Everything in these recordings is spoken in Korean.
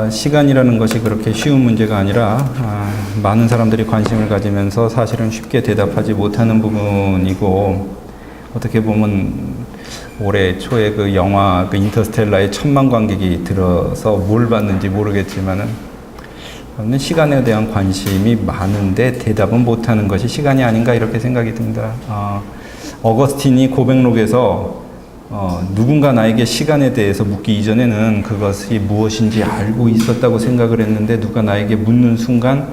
시간이라는 것이 그렇게 쉬운 문제가 아니라 많은 사람들이 관심을 가지면서 사실은 쉽게 대답하지 못하는 부분이고, 어떻게 보면 올해 초에 그 영화 그 인터스텔라에 1000만 관객이 들어서 뭘 봤는지 모르겠지만은 시간에 대한 관심이 많은데 대답은 못하는 것이 시간이 아닌가 이렇게 생각이 듭니다. 어거스틴이 고백록에서 누군가 나에게 시간에 대해서 묻기 이전에는 그것이 무엇인지 알고 있었다고 생각을 했는데 누가 나에게 묻는 순간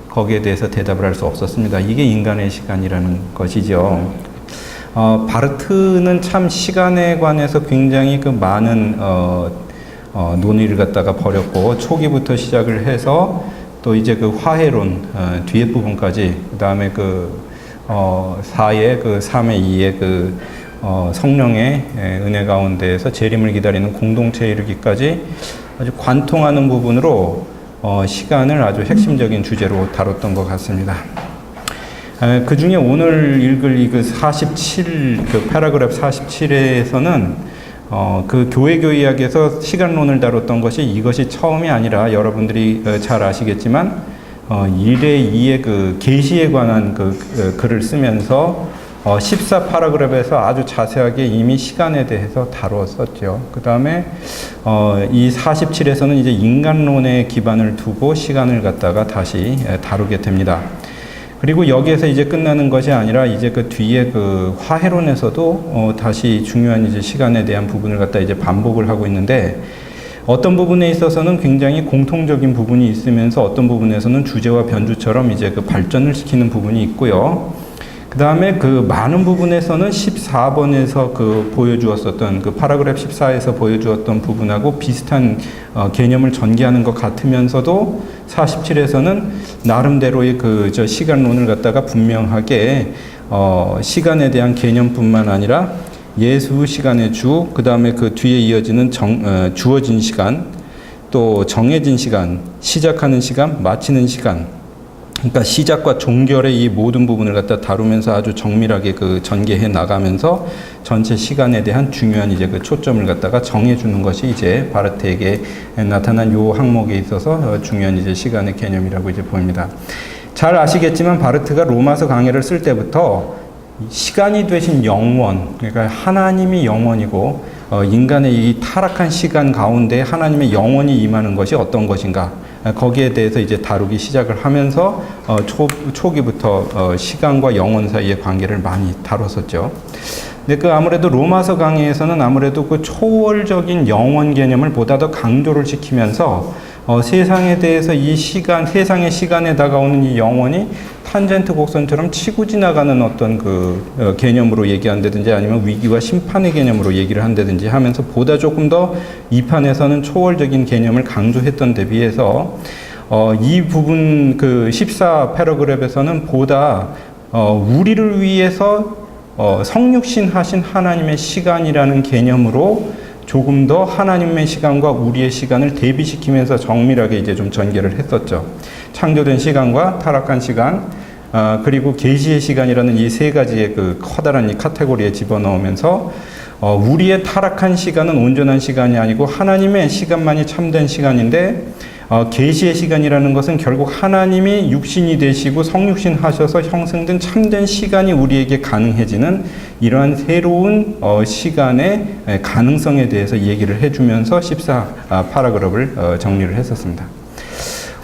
거기에 대해서 대답을 할 수 없었습니다. 이게 인간의 시간이라는 것이죠. 바르트는 참 시간에 관해서 굉장히 그 많은 논의를 갖다가 벌였고, 초기부터 시작을 해서 또 이제 그 화해론 뒤에 부분까지, 그 다음에 그 4의 그 3의 2의 그 성령의 은혜 가운데에서 재림을 기다리는 공동체에 이르기까지 아주 관통하는 부분으로 시간을 아주 핵심적인 주제로 다뤘던 것 같습니다. 그 중에 오늘 읽을 이 그 47, 그 패러그래프 47에서는 그 교회교 이야기에서 시간론을 다뤘던 것이 이것이 처음이 아니라 여러분들이 잘 아시겠지만 1의 2의 그 계시에 관한 그 글을 쓰면서 14 파라그래프에서 아주 자세하게 이미 시간에 대해서 다루었었죠. 그 다음에 이 47에서는 이제 인간론에 기반을 두고 시간을 갖다가 다시 다루게 됩니다. 그리고 여기에서 이제 끝나는 것이 아니라 이제 그 뒤에 그 화해론에서도 다시 중요한 이제 시간에 대한 부분을 갖다 이제 반복을 하고 있는데, 어떤 부분에 있어서는 굉장히 공통적인 부분이 있으면서 어떤 부분에서는 주제와 변주처럼 이제 그 발전을 시키는 부분이 있고요. 그 다음에 그 많은 부분에서는 14번에서 그 보여주었었던 그 파라그래프 14에서 보여주었던 부분하고 비슷한 개념을 전개하는 것 같으면서도 47에서는 나름대로의 그 시간론을 갖다가 분명하게 시간에 대한 개념뿐만 아니라 예수 시간의 주, 그 다음에 그 뒤에 이어지는 주어진 시간, 또 정해진 시간, 시작하는 시간, 마치는 시간, 그러니까 시작과 종결의 이 모든 부분을 갖다 다루면서 아주 정밀하게 그 전개해 나가면서 전체 시간에 대한 중요한 이제 그 초점을 갖다가 정해주는 것이 이제 바르트에게 나타난 요 항목에 있어서 중요한 이제 시간의 개념이라고 이제 보입니다. 잘 아시겠지만 바르트가 로마서 강해를 쓸 때부터 시간이 되신 영원, 그러니까 하나님이 영원이고 인간의 이 타락한 시간 가운데 하나님의 영원이 임하는 것이 어떤 것인가, 거기에 대해서 이제 다루기 시작을 하면서 초기부터 시간과 영원 사이의 관계를 많이 다뤘었죠. 근데 그 아무래도 로마서 강의에서는 아무래도 그 초월적인 영원 개념을 보다 더 강조를 시키면서 세상에 대해서 이 시간, 세상의 시간에 다가오는 이 영원이 탄젠트 곡선처럼 치고 지나가는 어떤 그 개념으로 얘기한다든지 아니면 위기와 심판의 개념으로 얘기를 한다든지 하면서 보다 조금 더 이 판에서는 초월적인 개념을 강조했던 데 비해서 이 부분 그 14 패러그래프에서는 보다 우리를 위해서 성육신 하신 하나님의 시간이라는 개념으로 조금 더 하나님의 시간과 우리의 시간을 대비시키면서 정밀하게 이제 좀 전개를 했었죠. 창조된 시간과 타락한 시간, 그리고 계시의 시간이라는 이 세 가지의 그 커다란 이 카테고리에 집어넣으면서 우리의 타락한 시간은 온전한 시간이 아니고 하나님의 시간만이 참된 시간인데, 계시의 시간이라는 것은 결국 하나님이 육신이 되시고 성육신 하셔서 형성된 참된 시간이 우리에게 가능해지는 이러한 새로운 시간의 가능성에 대해서 얘기를 해주면서 14 파라그래프를 정리를 했었습니다.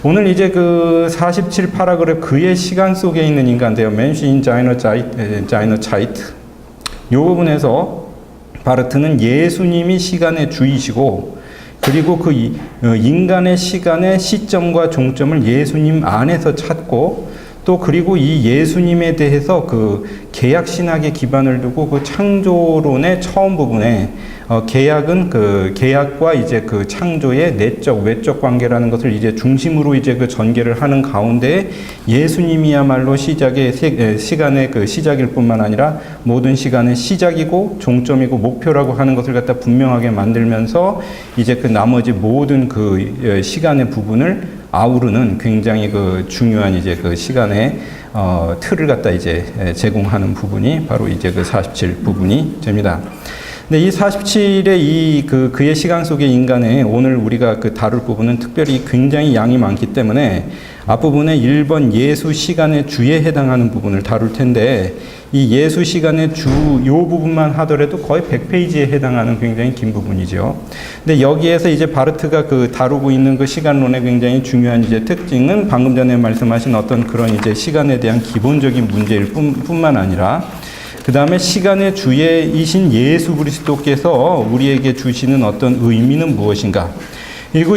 오늘 이제 그 47 파라그래프 그의 시간 속에 있는 인간인데요. Mensch in seiner Zeit. 이 부분에서 바르트는 예수님이 시간의 주이시고, 그리고 그 인간의 시간의 시점과 종점을 예수님 안에서 찾고, 또 그리고 이 예수님에 대해서 그 계약 신학에 기반을 두고 그 창조론의 처음 부분에 계약은 그 계약과 이제 그 창조의 내적 외적 관계라는 것을 이제 중심으로 이제 그 전개를 하는 가운데 예수님이야말로 시간의 그 시작일 뿐만 아니라 모든 시간의 시작이고 종점이고 목표라고 하는 것을 갖다 분명하게 만들면서 이제 그 나머지 모든 그 시간의 부분을 아우르는 굉장히 그 중요한 이제 그 시간의 틀을 갖다 이제 제공하는 부분이 바로 이제 그 47 부분이 됩니다. 근데 이 47의 그의 시간 속의 인간의 오늘 우리가 다룰 부분은 특별히 굉장히 양이 많기 때문에 앞부분에 1번 예수 시간의 주에 해당하는 부분을 다룰 텐데 이 예수 시간의 주 요 부분만 하더라도 거의 100페이지에 해당하는 굉장히 긴 부분이죠. 근데 여기에서 이제 바르트가 다루고 있는 그 시간론의 굉장히 중요한 이제 특징은 방금 전에 말씀하신 어떤 그런 이제 시간에 대한 기본적인 문제일 뿐만 아니라 그 다음에 시간의 주이신 예수 그리스도께서 우리에게 주시는 어떤 의미는 무엇인가. 그리고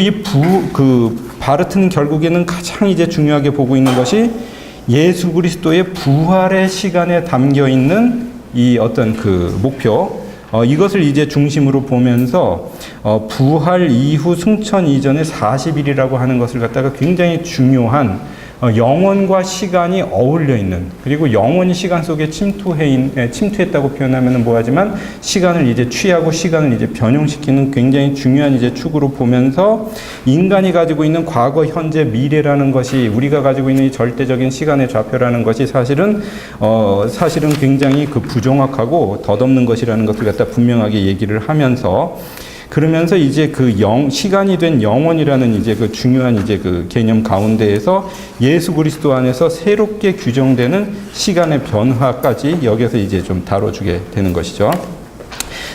바르트는 결국에는 가장 이제 중요하게 보고 있는 것이 예수 그리스도의 부활의 시간에 담겨 있는 이 어떤 목표, 이것을 이제 중심으로 보면서 부활 이후 승천 이전의 40일이라고 하는 것을 갖다가 굉장히 중요한 영원과 시간이 어울려 있는, 그리고 영원히 시간 속에 침투했다고 표현하면 뭐하지만 시간을 이제 취하고 시간을 이제 변형시키는 굉장히 중요한 이제 축으로 보면서 인간이 가지고 있는 과거, 현재, 미래라는 것이 우리가 가지고 있는 이 절대적인 시간의 좌표라는 것이 사실은 굉장히 부정확하고 덧없는 것이라는 것을 갖다 분명하게 얘기를 하면서 그러면서 이제 시간이 된 영원이라는 이제 중요한 이제 개념 가운데에서 예수 그리스도 안에서 새롭게 규정되는 시간의 변화까지 여기서 이제 좀 다뤄주게 되는 것이죠.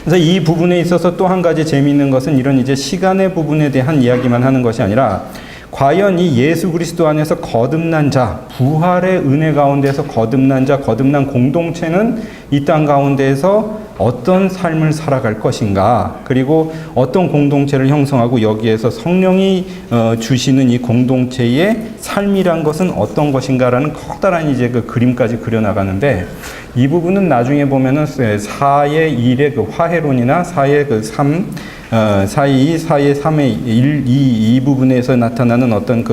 그래서 이 부분에 있어서 또 한 가지 재미있는 것은 이런 이제 시간의 부분에 대한 이야기만 하는 것이 아니라 과연 이 예수 그리스도 안에서 거듭난 자, 부활의 은혜 가운데서 거듭난 자, 거듭난 공동체는 이 땅 가운데에서 어떤 삶을 살아갈 것인가, 그리고 어떤 공동체를 형성하고 여기에서 성령이 주시는 이 공동체의 삶이란 것은 어떤 것인가라는 커다란 이제 그림까지 그려나가는데, 이 부분은 나중에 보면은 4의 1의 화해론이나 4의 3, 4의 2, 4의 3의 1, 이 부분에서 나타나는 어떤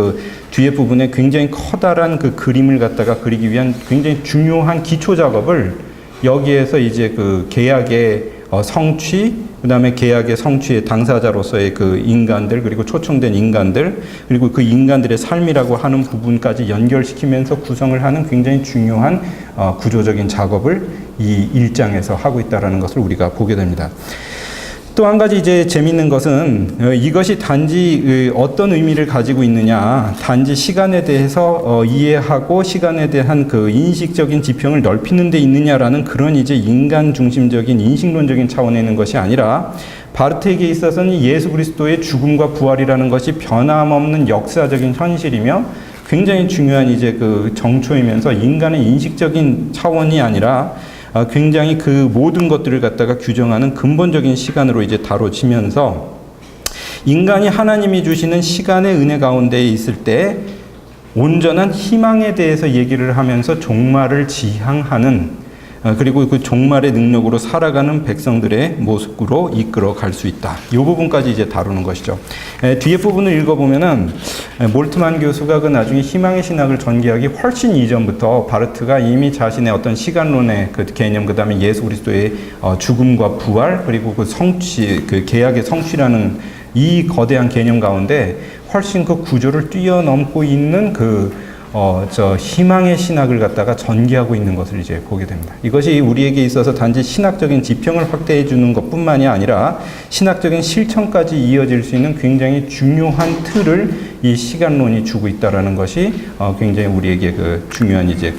뒤에 부분에 굉장히 커다란 그림을 갖다가 그리기 위한 굉장히 중요한 기초 작업을 여기에서 이제 계약의 성취, 그 다음에 계약의 성취의 당사자로서의 인간들, 그리고 초청된 인간들, 그리고 그 인간들의 삶이라고 하는 부분까지 연결시키면서 구성을 하는 굉장히 중요한 구조적인 작업을 이 1장에서 하고 있다는 것을 우리가 보게 됩니다. 또 한 가지 이제 재미있는 것은 이것이 단지 어떤 의미를 가지고 있느냐, 단지 시간에 대해서 이해하고 시간에 대한 인식적인 지평을 넓히는 데 있느냐라는 그런 이제 인간 중심적인 인식론적인 차원에 있는 것이 아니라 바르트에게 있어서는 예수 그리스도의 죽음과 부활이라는 것이 변함없는 역사적인 현실이며 굉장히 중요한 이제 정초이면서 인간의 인식적인 차원이 아니라 굉장히 모든 것들을 갖다가 규정하는 근본적인 시간으로 이제 다뤄지면서 인간이 하나님이 주시는 시간의 은혜 가운데에 있을 때 온전한 희망에 대해서 얘기를 하면서 종말을 지향하는, 그리고 그 종말의 능력으로 살아가는 백성들의 모습으로 이끌어 갈 수 있다. 이 부분까지 이제 다루는 것이죠. 뒤에 부분을 읽어보면은 몰트만 교수가 나중에 희망의 신학을 전개하기 훨씬 이전부터 바르트가 이미 자신의 어떤 시간론의 개념, 그 다음에 예수 그리스도의 죽음과 부활, 그리고 성취, 계약의 성취라는 이 거대한 개념 가운데 훨씬 구조를 뛰어넘고 있는 희망의 신학을 갖다가 전개하고 있는 것을 이제 보게 됩니다. 이것이 우리에게 있어서 단지 신학적인 지평을 확대해 주는 것뿐만이 아니라 신학적인 실천까지 이어질 수 있는 굉장히 중요한 틀을 이 시간론이 주고 있다라는 것이 굉장히 우리에게 중요한 이제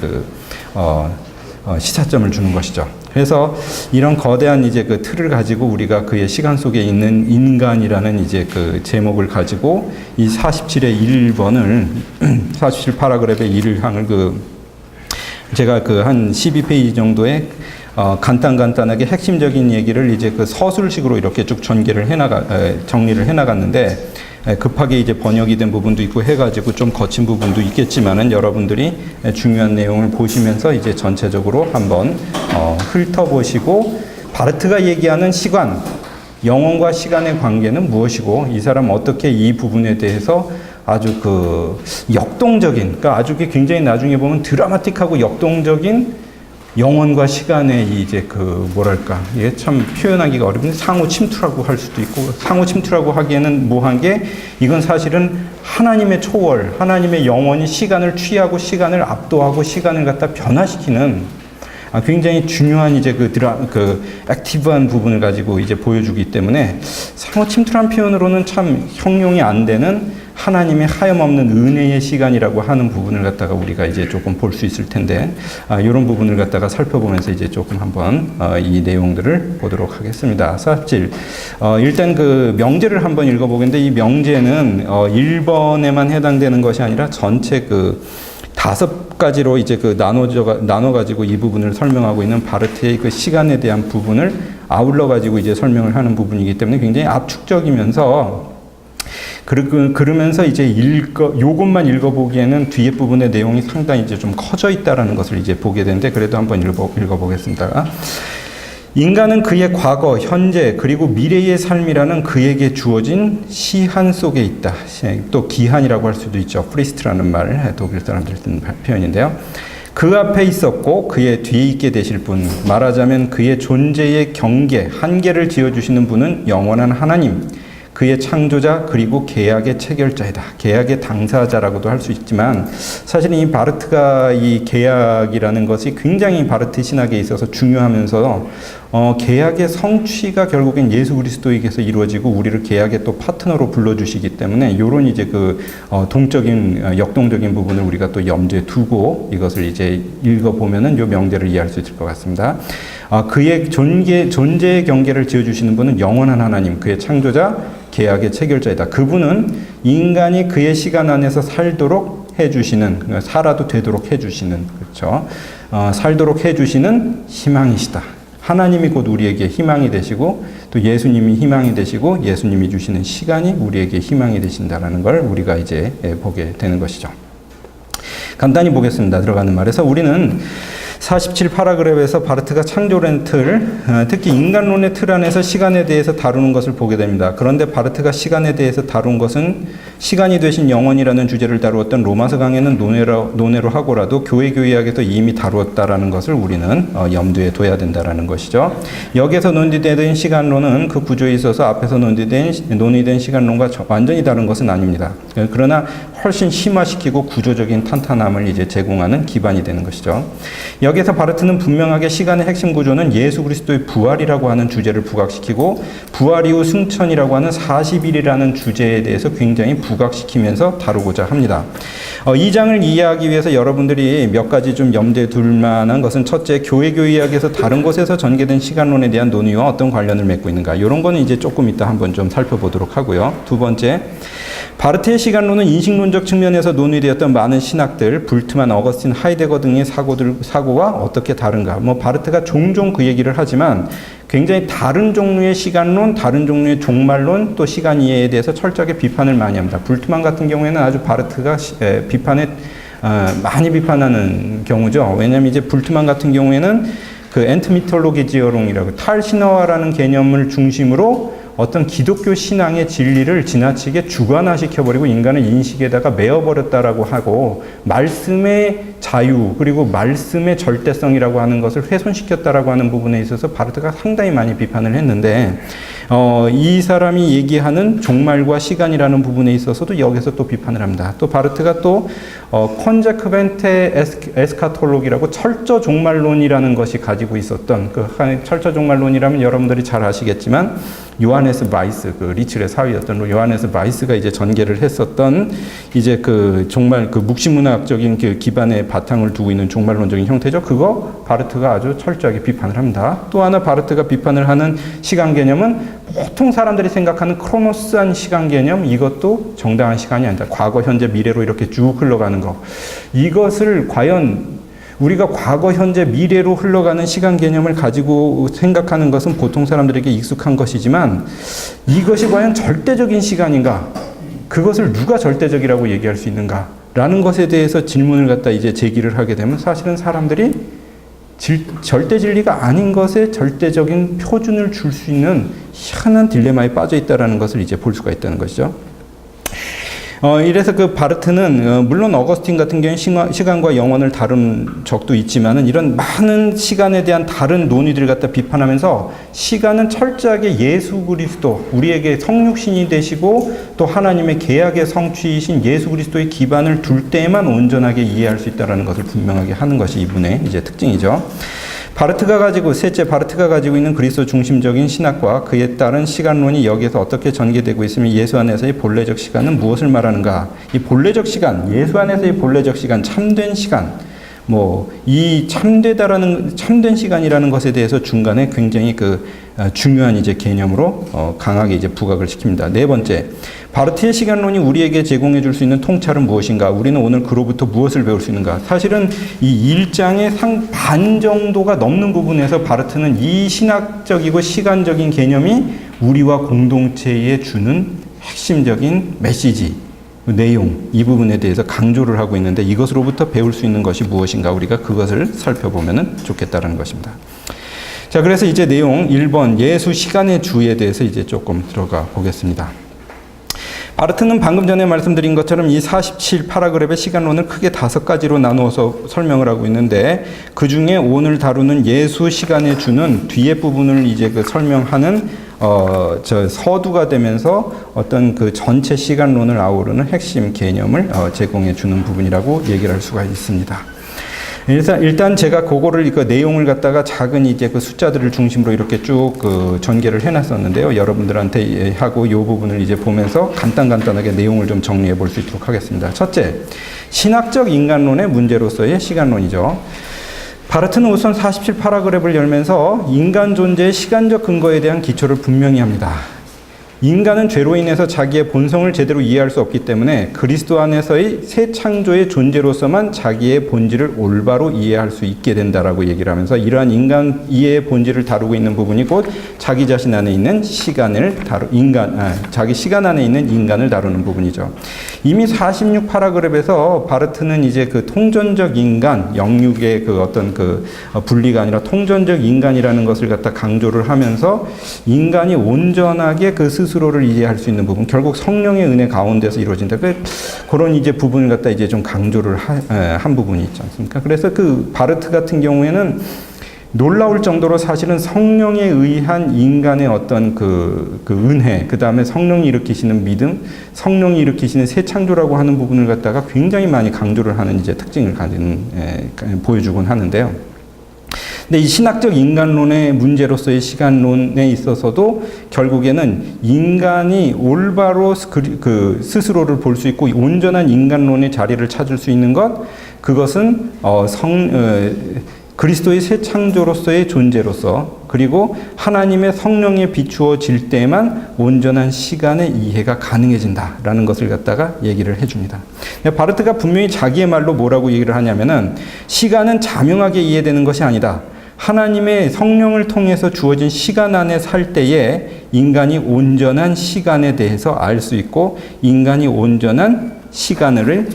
시사점을 주는 것이죠. 그래서 이런 거대한 이제 틀을 가지고 우리가 그의 시간 속에 있는 인간이라는 이제 제목을 가지고 이 47의 1번을 47 파라그랩의 1항을 제가 한 12페이지 정도의 간단하게 핵심적인 얘기를 이제 서술식으로 이렇게 쭉 정리를 해나갔는데 급하게 이제 번역이 된 부분도 있고 해가지고 좀 거친 부분도 있겠지만은 여러분들이 중요한 내용을 보시면서 이제 전체적으로 한번 훑어보시고 바르트가 얘기하는 시간, 영혼과 시간의 관계는 무엇이고 이 사람 어떻게 이 부분에 대해서 아주 역동적인, 그러니까 아주 굉장히 나중에 보면 드라마틱하고 역동적인 영혼과 시간의 이제 뭐랄까, 이게 참 표현하기가 어려운데 상호 침투라고 할 수도 있고, 상호 침투라고 하기에는 뭐한 게, 이건 사실은 하나님의 초월, 하나님의 영혼이 시간을 취하고 시간을 압도하고 시간을 갖다 변화시키는 굉장히 중요한 이제 그 액티브한 부분을 가지고 이제 보여주기 때문에 사뭇 침투란 표현으로는 참 형용이 안 되는 하나님의 하염없는 은혜의 시간이라고 하는 부분을 갖다가 우리가 이제 조금 볼 수 있을 텐데, 이런 부분을 갖다가 살펴보면서 이제 조금 한번 이 내용들을 보도록 하겠습니다. 47. 일단 그 명제를 한번 읽어보겠는데, 이 명제는 1번에만 해당되는 것이 아니라 전체 그 5가지로 이제 그 나눠가지고 이 부분을 설명하고 있는 바르트의 그 시간에 대한 부분을 아울러가지고 이제 설명을 하는 부분이기 때문에 굉장히 압축적이면서 그러면서 이제 요것만 읽어보기에는 뒤에 부분의 내용이 상당히 이제 좀 커져 있다라는 것을 이제 보게 되는데, 그래도 한번 읽어보겠습니다. 인간은 그의 과거, 현재, 그리고 미래의 삶이라는 그에게 주어진 시한 속에 있다. 또 기한이라고 할 수도 있죠. 프리스트라는 말, 독일 사람들이 쓰는 표현인데요. 그 앞에 있었고 그의 뒤에 있게 되실 분, 말하자면 그의 존재의 경계, 한계를 지어주시는 분은 영원한 하나님, 그의 창조자 그리고 계약의 체결자이다. 계약의 당사자라고도 할 수 있지만, 사실은 이 바르트가 이 계약이라는 것이 굉장히 바르트 신학에 있어서 중요하면서 계약의 성취가 결국엔 예수 그리스도에게서 이루어지고 우리를 계약의 또 파트너로 불러주시기 때문에 이런 이제 그 동적인 역동적인 부분을 우리가 또 염두에 두고 이것을 이제 읽어보면은 이 명제를 이해할 수 있을 것 같습니다. 그의 존재의 경계를 지어주시는 분은 영원한 하나님, 그의 창조자, 계약의 체결자이다. 그분은 인간이 그의 시간 안에서 살도록 해주시는, 살아도 되도록 해주시는, 그렇죠. 살도록 해주시는 희망이시다. 하나님이 곧 우리에게 희망이 되시고, 또 예수님이 희망이 되시고, 예수님이 주시는 시간이 우리에게 희망이 되신다라는 걸 우리가 이제 보게 되는 것이죠. 간단히 보겠습니다. 들어가는 말에서 우리는 47 파라그래프에서 바르트가 창조론의 틀, 특히 인간론의 틀 안에서 시간에 대해서 다루는 것을 보게 됩니다. 그런데 바르트가 시간에 대해서 다룬 것은 시간이 되신 영혼이라는 주제를 다루었던 로마서 강해는 논외로 하고라도 교회학에서 이미 다루었다라는 것을 우리는 염두에 둬야 된다라는 것이죠. 여기서 논의된 시간론은 그 구조에 있어서 앞에서 논의된 시간론과 완전히 다른 것은 아닙니다. 그러나 훨씬 심화시키고 구조적인 탄탄함을 이제 제공하는 기반이 되는 것이죠. 여기서 바르트는 분명하게 시간의 핵심 구조는 예수 그리스도의 부활이라고 하는 주제를 부각시키고, 부활 이후 승천이라고 하는 40일이라는 주제에 대해서 굉장히 부각시키면서 다루고자 합니다. 이 장을 이해하기 위해서 여러분들이 몇 가지 좀 염두에 둘 만한 것은, 첫째, 교회학에서 다른 곳에서 전개된 시간론에 대한 논의와 어떤 관련을 맺고 있는가, 이런 거는 이제 조금 이따 한번 좀 살펴보도록 하고요. 두 번째, 바르트의 시간론은 인식론적 측면에서 논의되었던 많은 신학들, 불트만, 어거스틴, 하이데거 등의 사고와 어떻게 다른가. 바르트가 종종 그 얘기를 하지만 굉장히 다른 종류의 시간론, 다른 종류의 종말론, 또 시간 이해에 대해서 철저하게 비판을 많이 합니다. 불트만 같은 경우에는 아주 바르트가 많이 비판하는 경우죠. 왜냐하면 이제 불트만 같은 경우에는 그 엔트미톨로기지어론이라고 탈신화라는 개념을 중심으로 어떤 기독교 신앙의 진리를 지나치게 주관화시켜버리고 인간의 인식에다가 메어버렸다라고 하고, 말씀의 자유 그리고 말씀의 절대성이라고 하는 것을 훼손시켰다라고 하는 부분에 있어서 바르트가 상당히 많이 비판을 했는데, 이 사람이 얘기하는 종말과 시간이라는 부분에 있어서도 여기서 또 비판을 합니다. 또 바르트가 또 콘제크벤테 에스카톨로기라고 철저 종말론이라는 것이 가지고 있었던, 그 철저 종말론이라면 여러분들이 잘 아시겠지만 요하네스 바이스, 그 리츠의 사위였던 요하네스 바이스가 이제 전개를 했었던 이제 그 종말, 그 묵시문학적인 그 기반의 바탕을 두고 있는 종말론적인 형태죠. 그거 바르트가 아주 철저하게 비판을 합니다. 또 하나 바르트가 비판을 하는 시간 개념은 보통 사람들이 생각하는 크로노스한 시간 개념, 이것도 정당한 시간이 아니다. 과거, 현재, 미래로 이렇게 쭉 흘러가는 거. 이것을 과연 우리가 과거, 현재, 미래로 흘러가는 시간 개념을 가지고 생각하는 것은 보통 사람들에게 익숙한 것이지만, 이것이 과연 절대적인 시간인가? 그것을 누가 절대적이라고 얘기할 수 있는가? 라는 것에 대해서 질문을 갖다 이제 제기를 하게 되면 사실은 사람들이 절대 진리가 아닌 것에 절대적인 표준을 줄 수 있는 희한한 딜레마에 빠져 있다는 것을 이제 볼 수가 있다는 것이죠. 이래서 그 바르트는 물론 어거스틴 같은 경우는 시간과 영혼을 다룬 적도 있지만은 이런 많은 시간에 대한 다른 논의들을 갖다 비판하면서 시간은 철저하게 예수 그리스도, 우리에게 성육신이 되시고 또 하나님의 계약의 성취이신 예수 그리스도의 기반을 둘 때에만 온전하게 이해할 수 있다는 것을 분명하게 하는 것이 이분의 이제 특징이죠. 셋째, 바르트가 가지고 있는 그리스도 중심적인 신학과 그에 따른 시간론이 여기에서 어떻게 전개되고 있으면 예수 안에서의 본래적 시간은 무엇을 말하는가? 이 본래적 시간, 예수 안에서의 본래적 시간, 참된 시간, 이 참된 시간이라는 것에 대해서 중간에 굉장히 중요한 이제 개념으로 강하게 이제 부각을 시킵니다. 네 번째, 바르트의 시간론이 우리에게 제공해 줄 수 있는 통찰은 무엇인가? 우리는 오늘 그로부터 무엇을 배울 수 있는가? 사실은 이 1장의 반 정도가 넘는 부분에서 바르트는 이 신학적이고 시간적인 개념이 우리와 공동체에 주는 핵심적인 메시지, 내용, 이 부분에 대해서 강조를 하고 있는데 이것으로부터 배울 수 있는 것이 무엇인가? 우리가 그것을 살펴보면 좋겠다는 것입니다. 자, 그래서 이제 내용 1번 예수 시간의 주에 대해서 이제 조금 들어가 보겠습니다. 바르트는 방금 전에 말씀드린 것처럼 이 47 파라그랩의 시간론을 크게 5가지로 나누어서 설명을 하고 있는데 그 중에 오늘 다루는 예수 시간의 주는 뒤에 부분을 이제 설명하는 서두가 되면서 어떤 전체 시간론을 아우르는 핵심 개념을 제공해 주는 부분이라고 얘기를 할 수가 있습니다. 일단 제가 그거를 내용을 갖다가 작은 이제 숫자들을 중심으로 이렇게 쭉 전개를 해놨었는데요. 여러분들한테 하고 이 부분을 이제 보면서 간단하게 내용을 좀 정리해 볼 수 있도록 하겠습니다. 첫째, 신학적 인간론의 문제로서의 시간론이죠. 바르트는 우선 47 파라그랩을 열면서 인간 존재의 시간적 근거에 대한 기초를 분명히 합니다. 인간은 죄로 인해서 자기의 본성을 제대로 이해할 수 없기 때문에 그리스도 안에서의 새 창조의 존재로서만 자기의 본질을 올바로 이해할 수 있게 된다라고 얘기를 하면서 이러한 인간 이해의 본질을 다루고 있는 부분이 곧 자기 자신 안에 있는 자기 시간 안에 있는 인간을 다루는 부분이죠. 이미 46 파라그랩에서 바르트는 이제 통전적 인간, 영육의 분리가 아니라 통전적 인간이라는 것을 갖다 강조를 하면서 인간이 온전하게 스스로를 이해할 수 있는 부분, 결국 성령의 은혜 가운데서 이루어진다. 그런 이제 부분을 갖다 이제 좀 강조를 한 부분이 있지 않습니까? 그래서 바르트 같은 경우에는 놀라울 정도로 사실은 성령에 의한 인간의 어떤 은혜, 그 다음에 성령이 일으키시는 믿음, 성령이 일으키시는 새 창조라고 하는 부분을 갖다가 굉장히 많이 강조를 하는 이제 특징을 보여주곤 하는데요. 근데 이 신학적 인간론의 문제로서의 시간론에 있어서도 결국에는 인간이 올바로 스스로를 볼 수 있고 온전한 인간론의 자리를 찾을 수 있는 그것은 그리스도의 새 창조로서의 존재로서 그리고 하나님의 성령에 비추어질 때만 온전한 시간의 이해가 가능해진다라는 것을 갖다가 얘기를 해줍니다. 바르트가 분명히 자기의 말로 뭐라고 얘기를 하냐면은 시간은 자명하게 이해되는 것이 아니다. 하나님의 성령을 통해서 주어진 시간 안에 살 때에 인간이 온전한 시간에 대해서 알 수 있고 인간이 온전한 힘을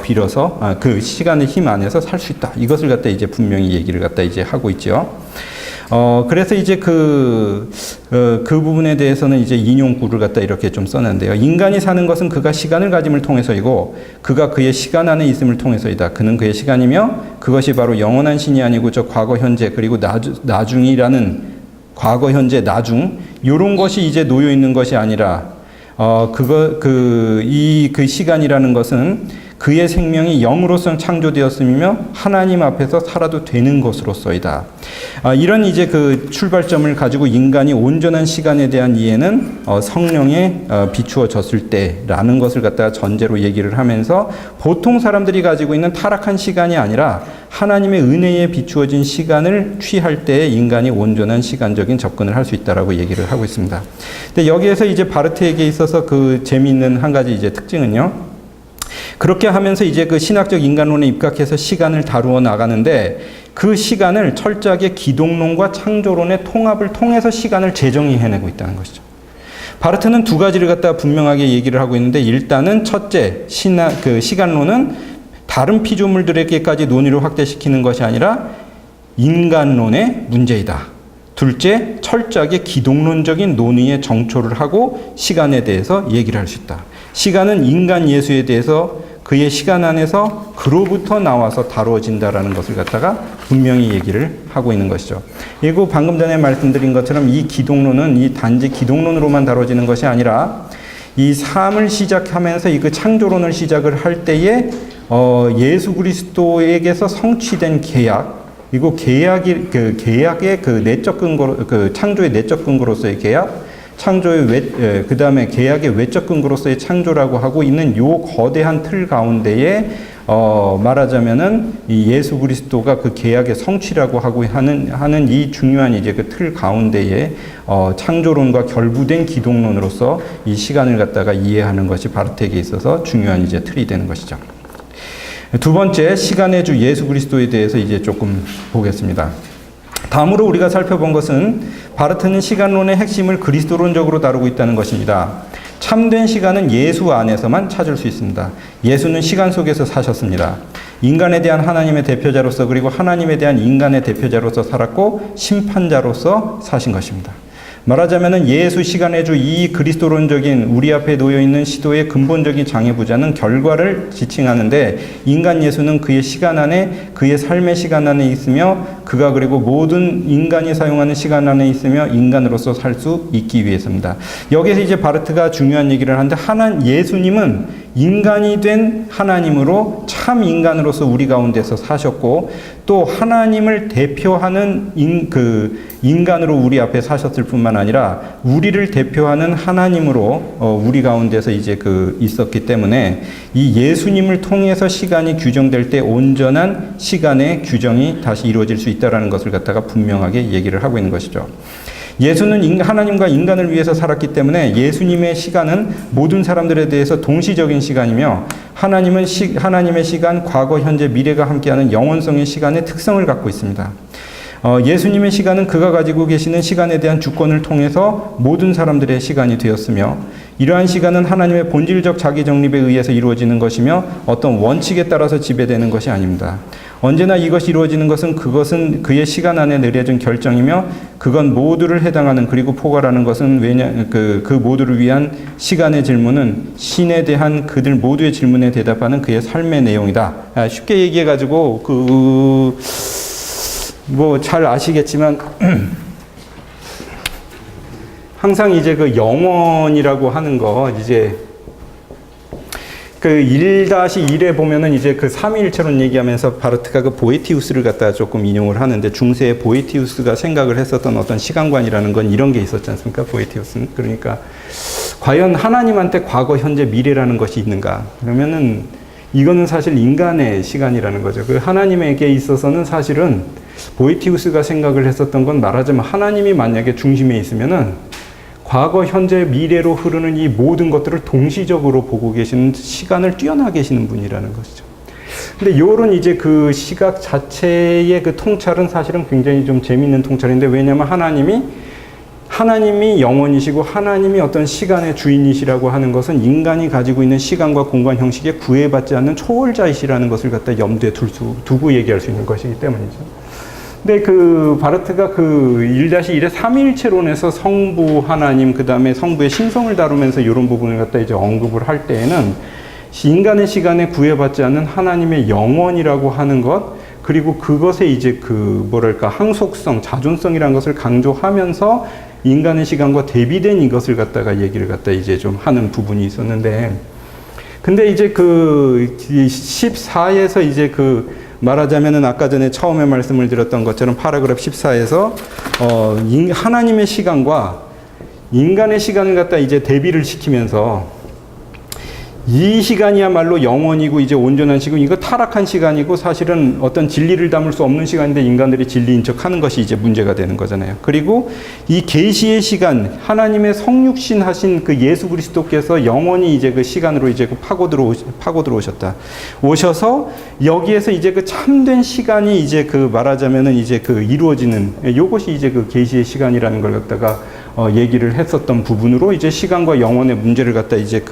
빌어서 그 시간의 힘 안에서 살 수 있다. 이것을 갖다 이제 분명히 얘기를 갖다 이제 하고 있죠. 그래서 이제 그 부분에 대해서는 이제 인용구를 갖다 이렇게 좀 써놨는데요. 인간이 사는 것은 그가 시간을 가짐을 통해서이고 그가 그의 시간 안에 있음을 통해서이다. 그는 그의 시간이며 그것이 바로 영원한 신이 아니고 저 과거, 현재 그리고 나중이라는 과거, 현재, 나중 이런 것이 이제 놓여 있는 것이 아니라 그 시간이라는 것은 그의 생명이 영으로서 창조되었음이며 하나님 앞에서 살아도 되는 것으로서이다. 이런 이제 출발점을 가지고 인간이 온전한 시간에 대한 이해는 성령에 비추어졌을 때라는 것을 갖다가 전제로 얘기를 하면서 보통 사람들이 가지고 있는 타락한 시간이 아니라 하나님의 은혜에 비추어진 시간을 취할 때 인간이 온전한 시간적인 접근을 할 수 있다라고 얘기를 하고 있습니다. 근데 여기에서 이제 바르트에게 있어서 재미있는 한 가지 이제 특징은요. 그렇게 하면서 이제 신학적 인간론에 입각해서 시간을 다루어 나가는데 그 시간을 철저하게 기독론과 창조론의 통합을 통해서 시간을 재정의해내고 있다는 것이죠. 바르트는 두 가지를 갖다가 분명하게 얘기를 하고 있는데 일단은 첫째, 시간론은 다른 피조물들에게까지 논의를 확대시키는 것이 아니라 인간론의 문제이다. 둘째, 철저하게 기독론적인 논의에 정초를 하고 시간에 대해서 얘기를 할 수 있다. 시간은 인간 예수에 대해서 그의 시간 안에서 그로부터 나와서 다루어진다라는 것을 갖다가 분명히 얘기를 하고 있는 것이죠. 그리고 방금 전에 말씀드린 것처럼 이 기독론은 이 단지 기독론으로만 다뤄지는 것이 아니라 이 삶을 시작하면서 이 창조론을 시작을 할 때에 예수 그리스도에게서 성취된 계약, 그리고 계약의 그 내적 근거, 그 창조의 내적 근거로서의 계약, 창조의 그 다음에 계약의 외적 근거로서의 창조라고 하고 있는 요 거대한 틀 가운데에 말하자면은 이 예수 그리스도가 그 계약의 성취라고 하고 하는 이 중요한 이제 그 틀 가운데에 창조론과 결부된 기독론으로서 이 시간을 갖다가 이해하는 것이 바르텍에 있어서 중요한 이제 틀이 되는 것이죠. 두 번째, 시간의 주 예수 그리스도에 대해서 이제 조금 보겠습니다. 다음으로 우리가 살펴본 것은 바르트는 시간론의 핵심을 그리스도론적으로 다루고 있다는 것입니다. 참된 시간은 예수 안에서만 찾을 수 있습니다. 예수는 시간 속에서 사셨습니다. 인간에 대한 하나님의 대표자로서 그리고 하나님에 대한 인간의 대표자로서 살았고 심판자로서 사신 것입니다. 말하자면 예수 시간의 주 이 그리스도론적인 우리 앞에 놓여있는 시도의 근본적인 장애부자는 결과를 지칭하는데 인간 예수는 그의 시간 안에 그의 삶의 시간 안에 있으며 그가 그리고 모든 인간이 사용하는 시간 안에 있으며 인간으로서 살 수 있기 위해서입니다. 여기서 이제 바르트가 중요한 얘기를 하는데 예수님은 인간이 된 하나님으로 참 인간으로서 우리 가운데서 사셨고 또 하나님을 대표하는 인간으로 우리 앞에 사셨을 뿐만 아니라 우리를 대표하는 하나님으로 우리 가운데서 이제 있었기 때문에 이 예수님을 통해서 시간이 규정될 때 온전한 시간의 규정이 다시 이루어질 수 있다라는 것을 갖다가 분명하게 얘기를 하고 있는 것이죠. 예수는 하나님과 인간을 위해서 살았기 때문에 예수님의 시간은 모든 사람들에 대해서 동시적인 시간이며 하나님은 하나님의 시간, 과거, 현재, 미래가 함께하는 영원성의 시간의 특성을 갖고 있습니다. 예수님의 시간은 그가 가지고 계시는 시간에 대한 주권을 통해서 모든 사람들의 시간이 되었으며 이러한 시간은 하나님의 본질적 자기 정립에 의해서 이루어지는 것이며 어떤 원칙에 따라서 지배되는 것이 아닙니다. 언제나 이것이 이루어지는 것은 그것은 그의 시간 안에 내려진 결정이며 그건 모두를 해당하는 그리고 포괄하는 것은 그 모두를 위한 시간의 질문은 신에 대한 그들 모두의 질문에 대답하는 그의 삶의 내용이다. 쉽게 얘기해가지고 잘 아시겠지만 항상 이제 영원이라고 하는 거 이제 1-1에 보면은 이제 삼위일체론 얘기하면서 바르트가 보에티우스를 갖다가 조금 인용을 하는데 중세에 보에티우스가 생각을 했었던 어떤 시간관이라는 건 이런 게 있었지 않습니까? 보에티우스는. 그러니까 과연 하나님한테 과거, 현재, 미래라는 것이 있는가? 그러면은 이거는 사실 인간의 시간이라는 거죠. 하나님에게 있어서는 사실은 보에티우스가 생각을 했었던 건 말하자면 하나님이 만약에 중심에 있으면은 과거, 현재, 미래로 흐르는 이 모든 것들을 동시적으로 보고 계시는 시간을 뛰어나 계시는 분이라는 것이죠. 근데 요런 이제 시각 자체의 통찰은 사실은 굉장히 좀 재미있는 통찰인데 왜냐면 하나님이 영원이시고 하나님이 어떤 시간의 주인이시라고 하는 것은 인간이 가지고 있는 시간과 공간 형식에 구애받지 않는 초월자이시라는 것을 갖다 염두에 두고 얘기할 수 있는 것이기 때문이죠. 근데 바르트가 1-1의 삼위일체론에서 성부 하나님, 그 다음에 성부의 신성을 다루면서 이런 부분을 갖다 이제 언급을 할 때에는 인간의 시간에 구애받지 않는 하나님의 영원이라고 하는 것, 그리고 그것에 이제 항속성, 자존성이라는 것을 강조하면서 인간의 시간과 대비된 이것을 갖다가 얘기를 갖다 이제 좀 하는 부분이 있었는데, 근데 이제 14에서 이제 말하자면은 아까 전에 처음에 말씀을 드렸던 것처럼 파라그래프 14에서 하나님의 시간과 인간의 시간을 갖다 이제 대비를 시키면서 이 시간이야말로 영원이고 이제 온전한 시간, 이거 타락한 시간이고 사실은 어떤 진리를 담을 수 없는 시간인데 인간들이 진리인 척 하는 것이 이제 문제가 되는 거잖아요. 그리고 이 계시의 시간, 하나님의 성육신 하신 예수 그리스도께서 영원히 이제 시간으로 이제 파고 들어오셨다. 오셔서 여기에서 이제 참된 시간이 이제 말하자면은 이제 이루어지는 요것이 이제 계시의 시간이라는 걸 갖다가 얘기를 했었던 부분으로 이제 시간과 영혼의 문제를 갖다 이제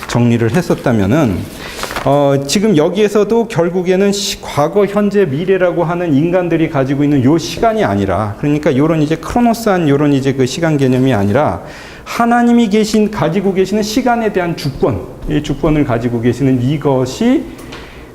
정리를 했었다면은 지금 여기에서도 결국에는 과거, 현재, 미래라고 하는 인간들이 가지고 있는 요 시간이 아니라 그러니까 요런 이제 크로노스한 요런 이제 시간 개념이 아니라 하나님이 가지고 계시는 시간에 대한 주권, 이 주권을 가지고 계시는 이것이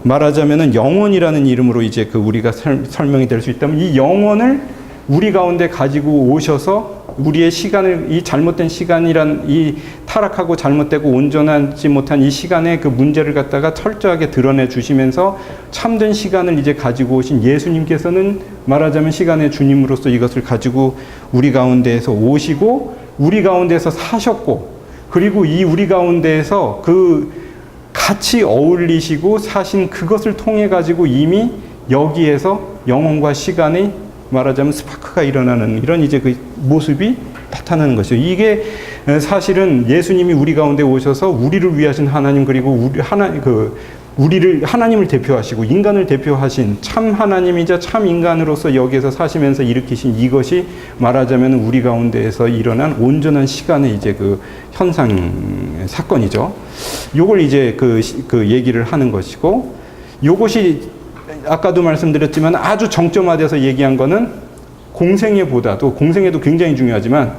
말하자면은 영원이라는 이름으로 이제 우리가 설명이 될 수 있다면 이 영원을 우리 가운데 가지고 오셔서 우리의 시간을, 이 잘못된 시간이란 이 타락하고 잘못되고 온전하지 못한 이 시간의 그 문제를 갖다가 철저하게 드러내 주시면서 참된 시간을 이제 가지고 오신 예수님께서는 말하자면 시간의 주님으로서 이것을 가지고 우리 가운데에서 오시고 우리 가운데에서 사셨고, 그리고 이 우리 가운데에서 그 같이 어울리시고 사신 그것을 통해 가지고 이미 여기에서 영혼과 시간이 말하자면 스파크가 일어나는 이런 이제 그 모습이 나타나는 것이죠. 이게 사실은 예수님이 우리 가운데 오셔서 우리를 위하신 하나님, 그리고 우리를 하나님을 대표하시고 인간을 대표하신 참 하나님이자 참 인간으로서 여기에서 사시면서 일으키신 이것이 말하자면 우리 가운데에서 일어난 온전한 시간의 이제 그 현상 사건이죠. 요걸 이제 그 얘기를 하는 것이고, 요것이 아까도 말씀드렸지만 아주 정점화돼서 얘기한 거는 공생애보다도, 공생애도 굉장히 중요하지만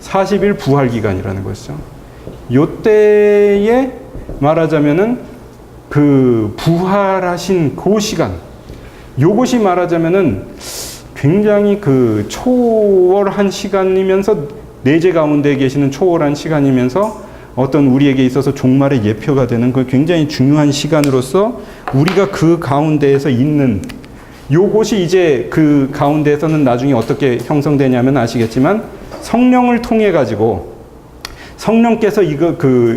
40일 부활 기간이라는 것이죠. 요때에 말하자면은 그 부활하신 그 시간, 요것이 말하자면은 굉장히 그 초월한 시간이면서 내재 가운데 계시는 초월한 시간이면서 어떤 우리에게 있어서 종말의 예표가 되는 그 굉장히 중요한 시간으로서 우리가 그 가운데에서 있는 요것이 이제 그 가운데에서는 나중에 어떻게 형성되냐면 아시겠지만 성령을 통해 가지고 성령께서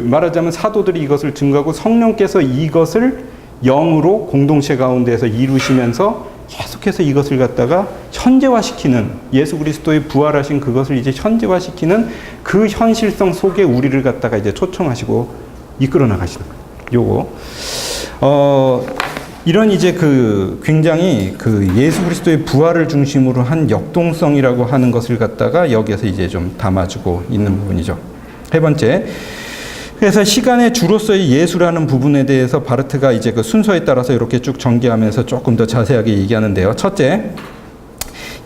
말하자면 사도들이 이것을 증거하고 성령께서 이것을 영으로 공동체 가운데에서 이루시면서 계속해서 이것을 갖다가 현재화시키는, 예수 그리스도의 부활하신 그것을 이제 현재화시키는 그 현실성 속에 우리를 갖다가 이제 초청하시고 이끌어 나가시는 거예요. 요거. 이런 이제 그 굉장히 그 예수 그리스도의 부활을 중심으로 한 역동성이라고 하는 것을 갖다가 여기에서 이제 좀 담아주고 있는 부분이죠. 세 번째. 그래서 시간의 주로서의 예수라는 부분에 대해서 바르트가 이제 그 순서에 따라서 이렇게 쭉 전개하면서 조금 더 자세하게 얘기하는데요. 첫째,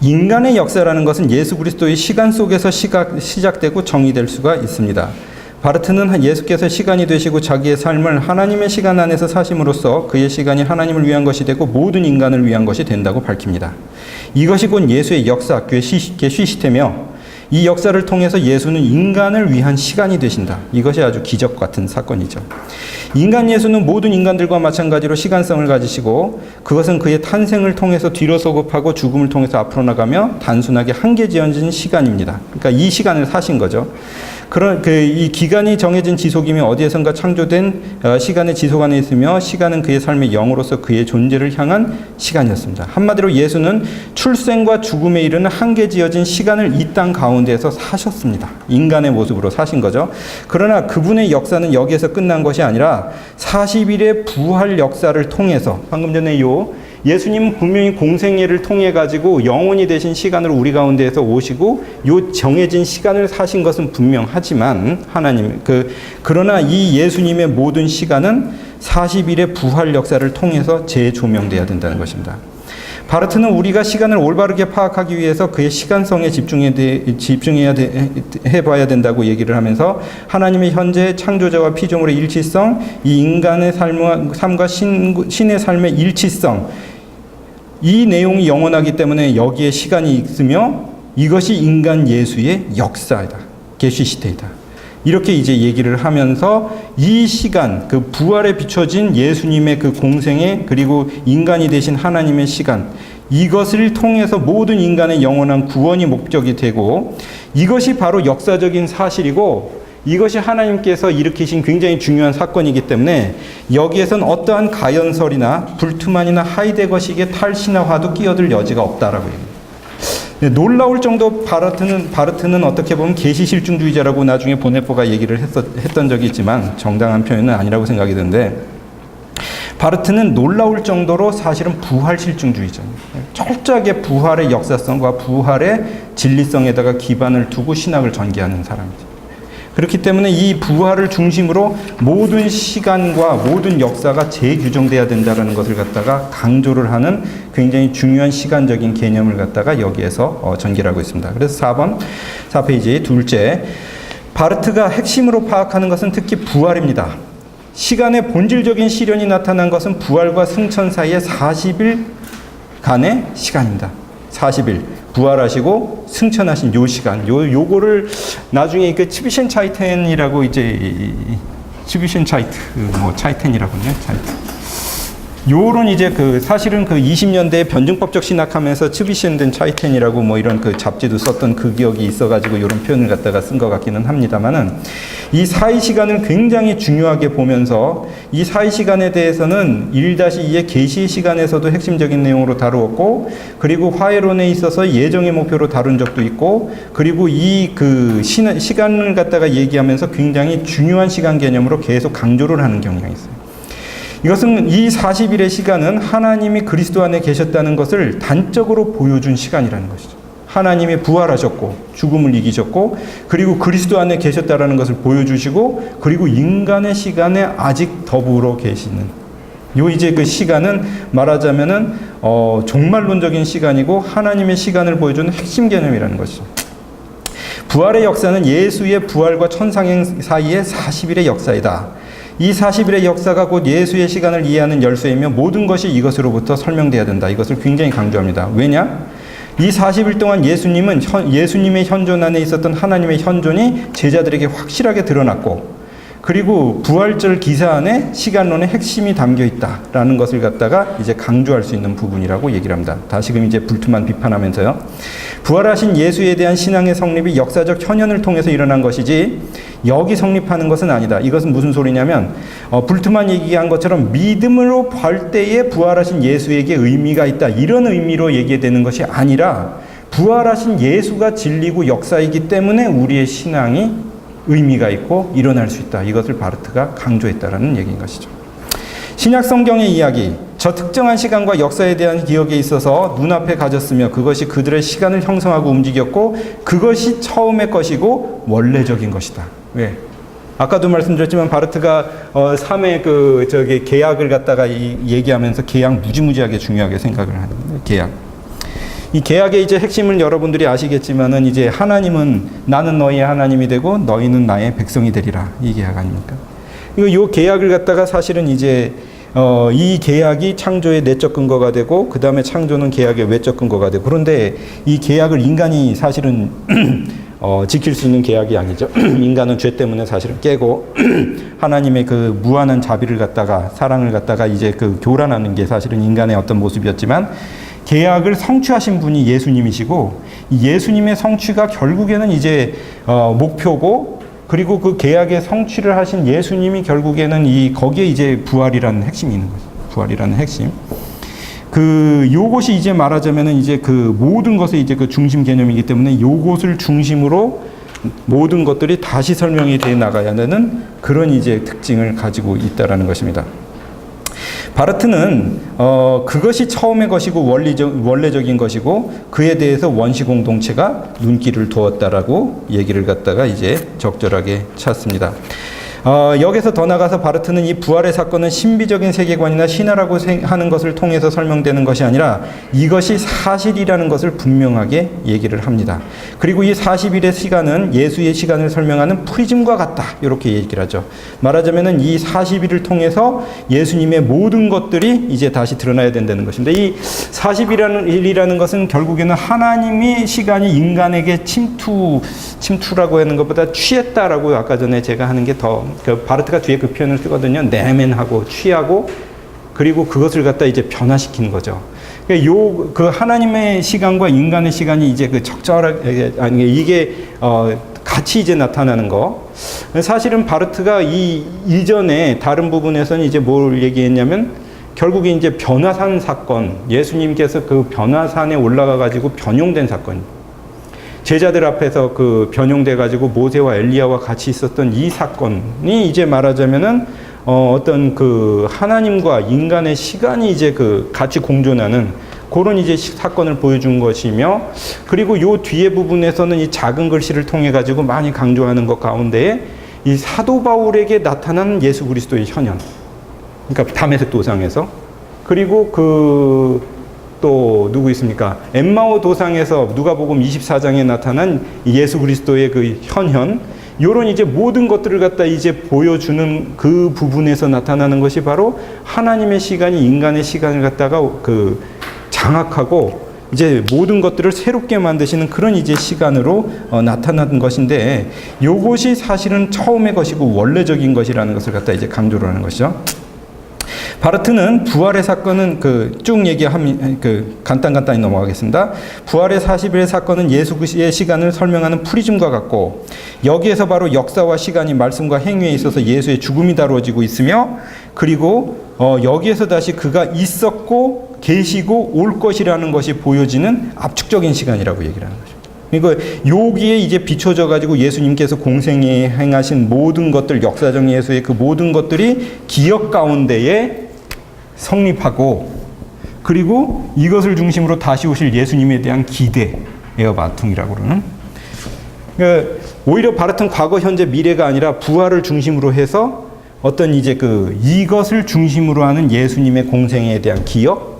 인간의 역사라는 것은 예수 그리스도의 시간 속에서 시작되고 정의될 수가 있습니다. 바르트는 예수께서 시간이 되시고 자기의 삶을 하나님의 시간 안에서 사심으로써 그의 시간이 하나님을 위한 것이 되고 모든 인간을 위한 것이 된다고 밝힙니다. 이것이 곧 예수의 역사, 계시시태며 이 역사를 통해서 예수는 인간을 위한 시간이 되신다. 이것이 아주 기적 같은 사건이죠. 인간 예수는 모든 인간들과 마찬가지로 시간성을 가지시고 그것은 그의 탄생을 통해서 뒤로 소급하고 죽음을 통해서 앞으로 나가며 단순하게 한계 지어진 시간입니다. 그러니까 이 시간을 사신 거죠. 이 기간이 정해진 지속이며 어디에선가 창조된 시간의 지속 안에 있으며 시간은 그의 삶의 영으로서 그의 존재를 향한 시간이었습니다. 한마디로 예수는 출생과 죽음에 이르는 한계 지어진 시간을 이 땅 가운데에서 사셨습니다. 인간의 모습으로 사신 거죠. 그러나 그분의 역사는 여기에서 끝난 것이 아니라 40일의 부활 역사를 통해서, 방금 전에 예수님은 분명히 공생애를 통해 가지고 영원히 되신 시간을 우리 가운데에서 오시고 요 정해진 시간을 사신 것은 분명하지만 그러나 이 예수님의 모든 시간은 40일의 부활 역사를 통해서 재조명돼야 된다는 것입니다. 바르트는 우리가 시간을 올바르게 파악하기 위해서 그의 시간성에 해봐야 된다고 얘기를 하면서 하나님의 현재 창조자와 피조물의 일치성, 이 인간의 삶과 신의 삶의 일치성, 이 내용이 영원하기 때문에 여기에 시간이 있으며 이것이 인간 예수의 역사이다. 계시시대이다. 이렇게 이제 얘기를 하면서 이 시간, 그 부활에 비춰진 예수님의 그 공생애, 그리고 인간이 되신 하나님의 시간, 이것을 통해서 모든 인간의 영원한 구원이 목적이 되고 이것이 바로 역사적인 사실이고 이것이 하나님께서 일으키신 굉장히 중요한 사건이기 때문에 여기에선 어떠한 가연설이나 불투만이나 하이데거식의 탈신화화도 끼어들 여지가 없다라고 얘기합니다. 놀라울 정도 바르트는 어떻게 보면 계시실증주의자라고 나중에 보네포가 얘기를 했던 적이 있지만 정당한 표현은 아니라고 생각이 드는데, 바르트는 놀라울 정도로 사실은 부활실증주의자입니다. 철저하게 부활의 역사성과 부활의 진리성에다가 기반을 두고 신학을 전개하는 사람이죠. 그렇기 때문에 이 부활을 중심으로 모든 시간과 모든 역사가 재규정돼야 된다는 것을 갖다가 강조를 하는 굉장히 중요한 시간적인 개념을 갖다가 여기에서 전개를 하고 있습니다. 그래서 4페이지 둘째, 바르트가 핵심으로 파악하는 것은 특히 부활입니다. 시간의 본질적인 시련이 나타난 것은 부활과 승천 사이의 40일간의 시간입니다. 40일. 부활하시고 승천하신 요 시간, 요거를 나중에 그 치비셴 차이텐이라고 이제 치비셴 차이트, 뭐 차이텐이라고 하네요. 차이트. 요런 이제 그 사실은 그 20년대에 변증법적 신학하면서 츠비셴된 차이텐이라고 뭐 이런 그 잡지도 썼던 그 기억이 있어가지고 요런 표현을 갖다가 쓴 것 같기는 합니다만은 이 사이 시간을 굉장히 중요하게 보면서 이 사이 시간에 대해서는 1-2의 계시의 시간에서도 핵심적인 내용으로 다루었고 그리고 화해론에 있어서 예정의 목표로 다룬 적도 있고 그리고 이 그 시간을 갖다가 얘기하면서 굉장히 중요한 시간 개념으로 계속 강조를 하는 경향이 있어요. 이것은 이 40일의 시간은 하나님이 그리스도 안에 계셨다는 것을 단적으로 보여준 시간이라는 것이죠. 하나님이 부활하셨고 죽음을 이기셨고 그리고 그리스도 안에 계셨다는 것을 보여주시고 그리고 인간의 시간에 아직 더불어 계시는 요 이제 그 시간은 말하자면은 종말론적인 시간이고 하나님의 시간을 보여주는 핵심 개념이라는 것이죠. 부활의 역사는 예수의 부활과 천상행 사이의 40일의 역사이다. 이 40일의 역사가 곧 예수의 시간을 이해하는 열쇠이며 모든 것이 이것으로부터 설명돼야 된다. 이것을 굉장히 강조합니다. 왜냐? 이 40일 동안 예수님의 현존 안에 있었던 하나님의 현존이 제자들에게 확실하게 드러났고 그리고 부활절 기사 안에 시간론의 핵심이 담겨 있다라는 것을 갖다가 이제 강조할 수 있는 부분이라고 얘기를 합니다. 다시금 이제 불투만 비판하면서요. 부활하신 예수에 대한 신앙의 성립이 역사적 현현을 통해서 일어난 것이지 여기 성립하는 것은 아니다. 이것은 무슨 소리냐면 불투만 얘기한 것처럼 믿음으로 볼 때에 부활하신 예수에게 의미가 있다. 이런 의미로 얘기되는 것이 아니라 부활하신 예수가 진리고 역사이기 때문에 우리의 신앙이 의미가 있고 일어날 수 있다. 이것을 바르트가 강조했다라는 얘기인 것이죠. 신약 성경의 이야기, 저 특정한 시간과 역사에 대한 기억에 있어서 눈앞에 가졌으며 그것이 그들의 시간을 형성하고 움직였고 그것이 처음의 것이고 원래적인 것이다. 왜? 아까도 말씀드렸지만 바르트가 3의 계약을 갖다가 얘기하면서 계약 무지무지하게 중요하게 생각을 하는 거예요. 계약. 이 계약의 이제 핵심을 여러분들이 아시겠지만은 이제 하나님은 나는 너희의 하나님이 되고 너희는 나의 백성이 되리라. 이 계약 아닙니까? 이 계약을 갖다가 사실은 이제 이 계약이 창조의 내적 근거가 되고 그 다음에 창조는 계약의 외적 근거가 되고 그런데 이 계약을 인간이 사실은 지킬 수 있는 계약이 아니죠. 인간은 죄 때문에 사실은 깨고 하나님의 그 무한한 자비를 갖다가 사랑을 갖다가 이제 그 교란하는 게 사실은 인간의 어떤 모습이었지만 계약을 성취하신 분이 예수님이시고 예수님의 성취가 결국에는 이제 목표고 그리고 그 계약의 성취를 하신 예수님이 결국에는 거기에 이제 부활이라는 핵심이 있는 거죠. 부활이라는 핵심. 요것이 이제 말하자면은 이제 그 모든 것의 이제 그 중심 개념이기 때문에 요것을 중심으로 모든 것들이 다시 설명이 돼 나가야 되는 그런 이제 특징을 가지고 있다라는 것입니다. 바르트는 그것이 처음의 것이고 원래적인 것이고 그에 대해서 원시 공동체가 눈길을 두었다라고 얘기를 갖다가 이제 적절하게 찾습니다. 여기서 더 나가서 바르트는 이 부활의 사건은 신비적인 세계관이나 신화라고 하는 것을 통해서 설명되는 것이 아니라 이것이 사실이라는 것을 분명하게 얘기를 합니다. 그리고 이 40일의 시간은 예수의 시간을 설명하는 프리즘과 같다. 이렇게 얘기를 하죠. 말하자면은 이 40일을 통해서 예수님의 모든 것들이 이제 다시 드러나야 된다는 것입니다. 이 40일이라는 것은 결국에는 하나님이 시간이 인간에게 침투라고 하는 것보다 취했다라고 아까 전에 제가 하는 게 더 바르트가 뒤에 그 표현을 쓰거든요. 내면하고 취하고 그리고 그것을 갖다 이제 변화시키는 거죠. 그 하나님의 시간과 인간의 시간이 이제 그 적절하게 이게 같이 이제 나타나는 거. 사실은 바르트가 이전에 다른 부분에서는 이제 뭘 얘기했냐면 결국에 이제 변화산 사건, 예수님께서 그 변화산에 올라가 가지고 변용된 사건. 제자들 앞에서 그 변용돼 가지고 모세와 엘리야와 같이 있었던 이 사건이 이제 말하자면은 어떤 그 하나님과 인간의 시간이 이제 그 같이 공존하는 그런 이제 사건을 보여준 것이며 그리고 요 뒤에 부분에서는 이 작은 글씨를 통해 가지고 많이 강조하는 것 가운데에 이 사도 바울에게 나타난 예수 그리스도의 현현. 그러니까 다메섹 도상에서 그리고 또 누구 있습니까? 엠마오 도상에서 누가복음 24장에 나타난 예수 그리스도의 그 현현, 요런 이제 모든 것들을 갖다 이제 보여주는 그 부분에서 나타나는 것이 바로 하나님의 시간이 인간의 시간을 갖다가 그 장악하고 이제 모든 것들을 새롭게 만드시는 그런 이제 시간으로 나타난 것인데, 요것이 사실은 처음의 것이고 원래적인 것이라는 것을 갖다 이제 강조를 하는 것이죠. 바르트는 부활의 사건은 쭉 얘기하면 간단히 넘어가겠습니다. 부활의 40일의 사건은 예수의 시간을 설명하는 프리즘과 같고, 여기에서 바로 역사와 시간이 말씀과 행위에 있어서 예수의 죽음이 다루어지고 있으며, 그리고 여기에서 다시 그가 있었고 계시고 올 것이라는 것이 보여지는 압축적인 시간이라고 얘기를 하는 거죠. 그러니까 여기에 이제 비춰져 가지고 예수님께서 공생에 행하신 모든 것들, 역사적 예수의 그 모든 것들이 기억 가운데에 성립하고, 그리고 이것을 중심으로 다시 오실 예수님에 대한 기대예요, 마퉁이라고 그러는. 그러니까 오히려 바르트는 과거, 현재, 미래가 아니라 부활을 중심으로 해서 어떤 이제 이것을 중심으로 하는 예수님의 공생에 대한 기억,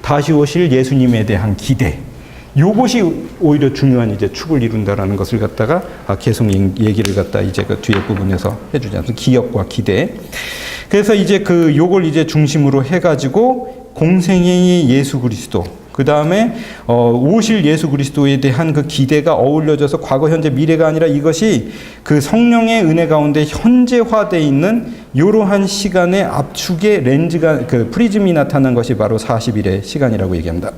다시 오실 예수님에 대한 기대, 요것이 오히려 중요한 이제 축을 이룬다라는 것을 갖다가 계속 얘기를 갖다 이제 그 뒤에 부분에서 해주지 않습니까? 기억과 기대. 그래서 이제 요걸 이제 중심으로 해가지고 공생의 예수 그리스도, 그 다음에 오실 예수 그리스도에 대한 그 기대가 어울려져서 과거, 현재, 미래가 아니라 이것이 그 성령의 은혜 가운데 현재화되어 있는 이러한 시간의 압축의 렌즈가, 프리즘이 나타난 것이 바로 40일의 시간이라고 얘기합니다.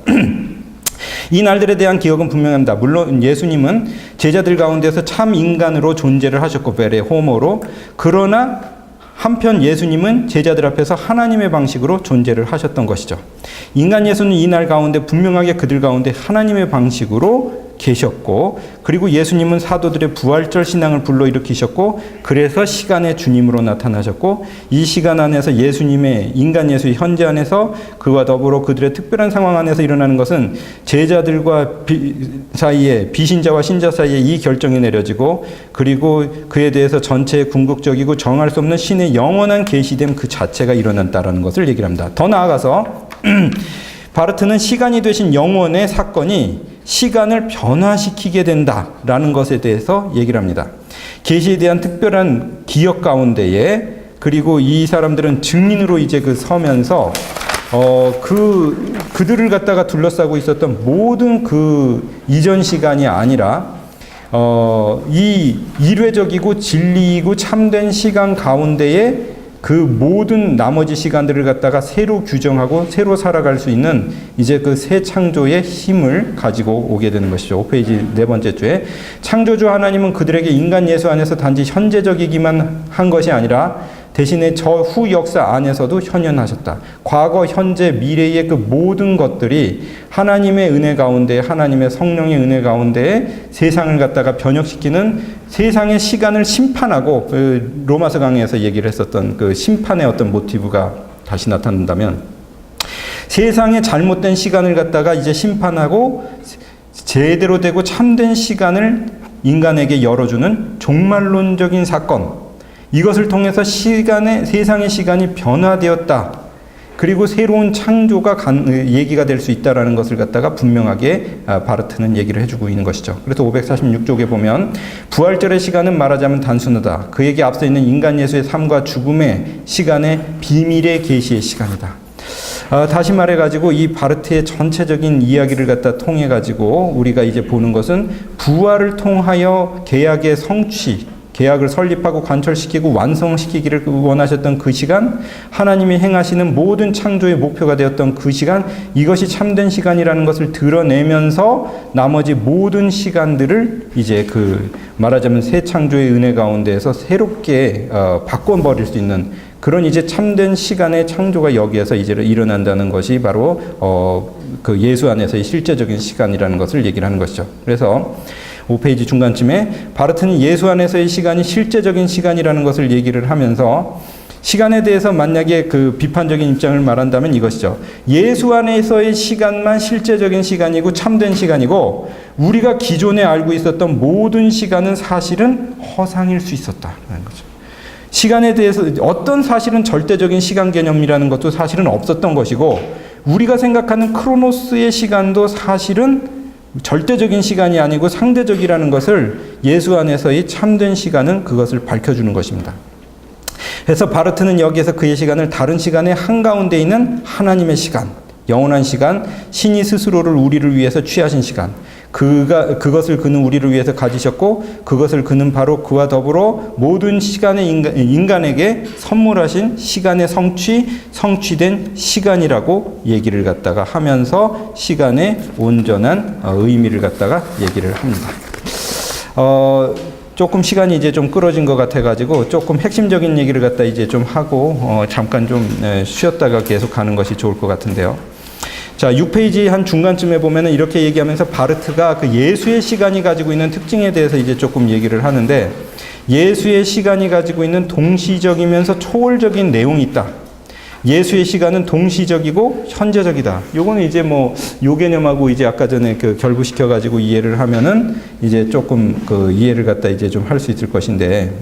이 날들에 대한 기억은 분명합니다. 물론 예수님은 제자들 가운데서 참 인간으로 존재를 하셨고, 베레 호모로, 그러나 한편 예수님은 제자들 앞에서 하나님의 방식으로 존재를 하셨던 것이죠. 인간 예수는 이 날 가운데 분명하게 그들 가운데 하나님의 방식으로 계셨고, 그리고 예수님은 사도들의 부활절 신앙을 불러일으키셨고, 그래서 시간의 주님으로 나타나셨고, 이 시간 안에서 예수님의 인간 예수의 현재 안에서 그와 더불어 그들의 특별한 상황 안에서 일어나는 것은 제자들과 사이에, 비신자와 신자 사이에 이 결정이 내려지고, 그리고 그에 대해서 전체의 궁극적이고 정할 수 없는 신의 영원한 계시됨 그 자체가 일어난다라는 것을 얘기를 합니다. 더 나아가서 바르트는 시간이 되신 영원의 사건이 시간을 변화시키게 된다라는 것에 대해서 얘기를 합니다. 계시에 대한 특별한 기억 가운데에, 그리고 이 사람들은 증인으로 이제 서면서 그들을 갖다가 둘러싸고 있었던 모든 이전 시간이 아니라 이 일회적이고 진리이고 참된 시간 가운데에 그 모든 나머지 시간들을 갖다가 새로 규정하고 새로 살아갈 수 있는 이제 새 창조의 힘을 가지고 오게 되는 것이죠. 5페이지 네 번째 주에 창조주 하나님은 그들에게 인간 예수 안에서 단지 현재적이기만 한 것이 아니라 대신에 저 후 역사 안에서도 현현하셨다. 과거, 현재, 미래의 그 모든 것들이 하나님의 은혜 가운데, 하나님의 성령의 은혜 가운데 세상을 갖다가 변혁시키는 세상의 시간을 심판하고, 로마서 강의에서 얘기를 했었던 그 심판의 어떤 모티브가 다시 나타난다면, 세상의 잘못된 시간을 갖다가 이제 심판하고 제대로 되고 참된 시간을 인간에게 열어주는 종말론적인 사건, 이것을 통해서 세상의 시간이 변화되었다. 그리고 새로운 창조가 얘기가 될 수 있다라는 것을 갖다가 분명하게 바르트는 얘기를 해주고 있는 것이죠. 그래서 546쪽에 보면 부활절의 시간은 말하자면 단순하다. 그에게 앞서 있는 인간 예수의 삶과 죽음의 시간의 비밀의 계시의 시간이다. 다시 말해가지고 이 바르트의 전체적인 이야기를 갖다 통해가지고 우리가 이제 보는 것은 부활을 통하여 계약의 성취, 계약을 설립하고 관철시키고 완성시키기를 원하셨던 그 시간, 하나님이 행하시는 모든 창조의 목표가 되었던 그 시간, 이것이 참된 시간이라는 것을 드러내면서 나머지 모든 시간들을 이제 말하자면 새 창조의 은혜 가운데에서 새롭게 바꿔버릴 수 있는 그런 이제 참된 시간의 창조가 여기에서 이제 일어난다는 것이 바로 예수 안에서의 실제적인 시간이라는 것을 얘기를 하는 것이죠. 그래서 5페이지 중간쯤에 바르트는 예수 안에서의 시간이 실제적인 시간이라는 것을 얘기를 하면서 시간에 대해서 만약에 비판적인 입장을 말한다면 이것이죠. 예수 안에서의 시간만 실제적인 시간이고 참된 시간이고, 우리가 기존에 알고 있었던 모든 시간은 사실은 허상일 수 있었다는 거죠. 시간에 대해서 어떤 사실은 절대적인 시간 개념이라는 것도 사실은 없었던 것이고, 우리가 생각하는 크로노스의 시간도 사실은 절대적인 시간이 아니고 상대적이라는 것을 예수 안에서의 참된 시간은 그것을 밝혀주는 것입니다. 그래서 바르트는 여기에서 그의 시간을 다른 시간의 한가운데 있는 하나님의 시간, 영원한 시간, 신이 스스로를 우리를 위해서 취하신 시간. 그것을 그는 우리를 위해서 가지셨고 그것을 그는 바로 그와 더불어 모든 시간의 인간에게 선물하신 시간의 성취된 시간이라고 얘기를 갖다가 하면서 시간의 온전한 의미를 갖다가 얘기를 합니다. 조금 시간이 이제 좀 끌어진 것 같아가지고 조금 핵심적인 얘기를 갖다 이제 좀 하고 잠깐 좀 쉬었다가 계속 가는 것이 좋을 것 같은데요. 자, 6페이지 한 중간쯤에 보면은 이렇게 얘기하면서 바르트가 그 예수의 시간이 가지고 있는 특징에 대해서 이제 조금 얘기를 하는데, 예수의 시간이 가지고 있는 동시적이면서 초월적인 내용이 있다. 예수의 시간은 동시적이고 현재적이다. 요거는 이제 뭐 요 개념하고 이제 아까 전에 그 결부시켜 가지고 이해를 하면은 이제 조금 그 이해를 갖다 이제 좀 할 수 있을 것인데,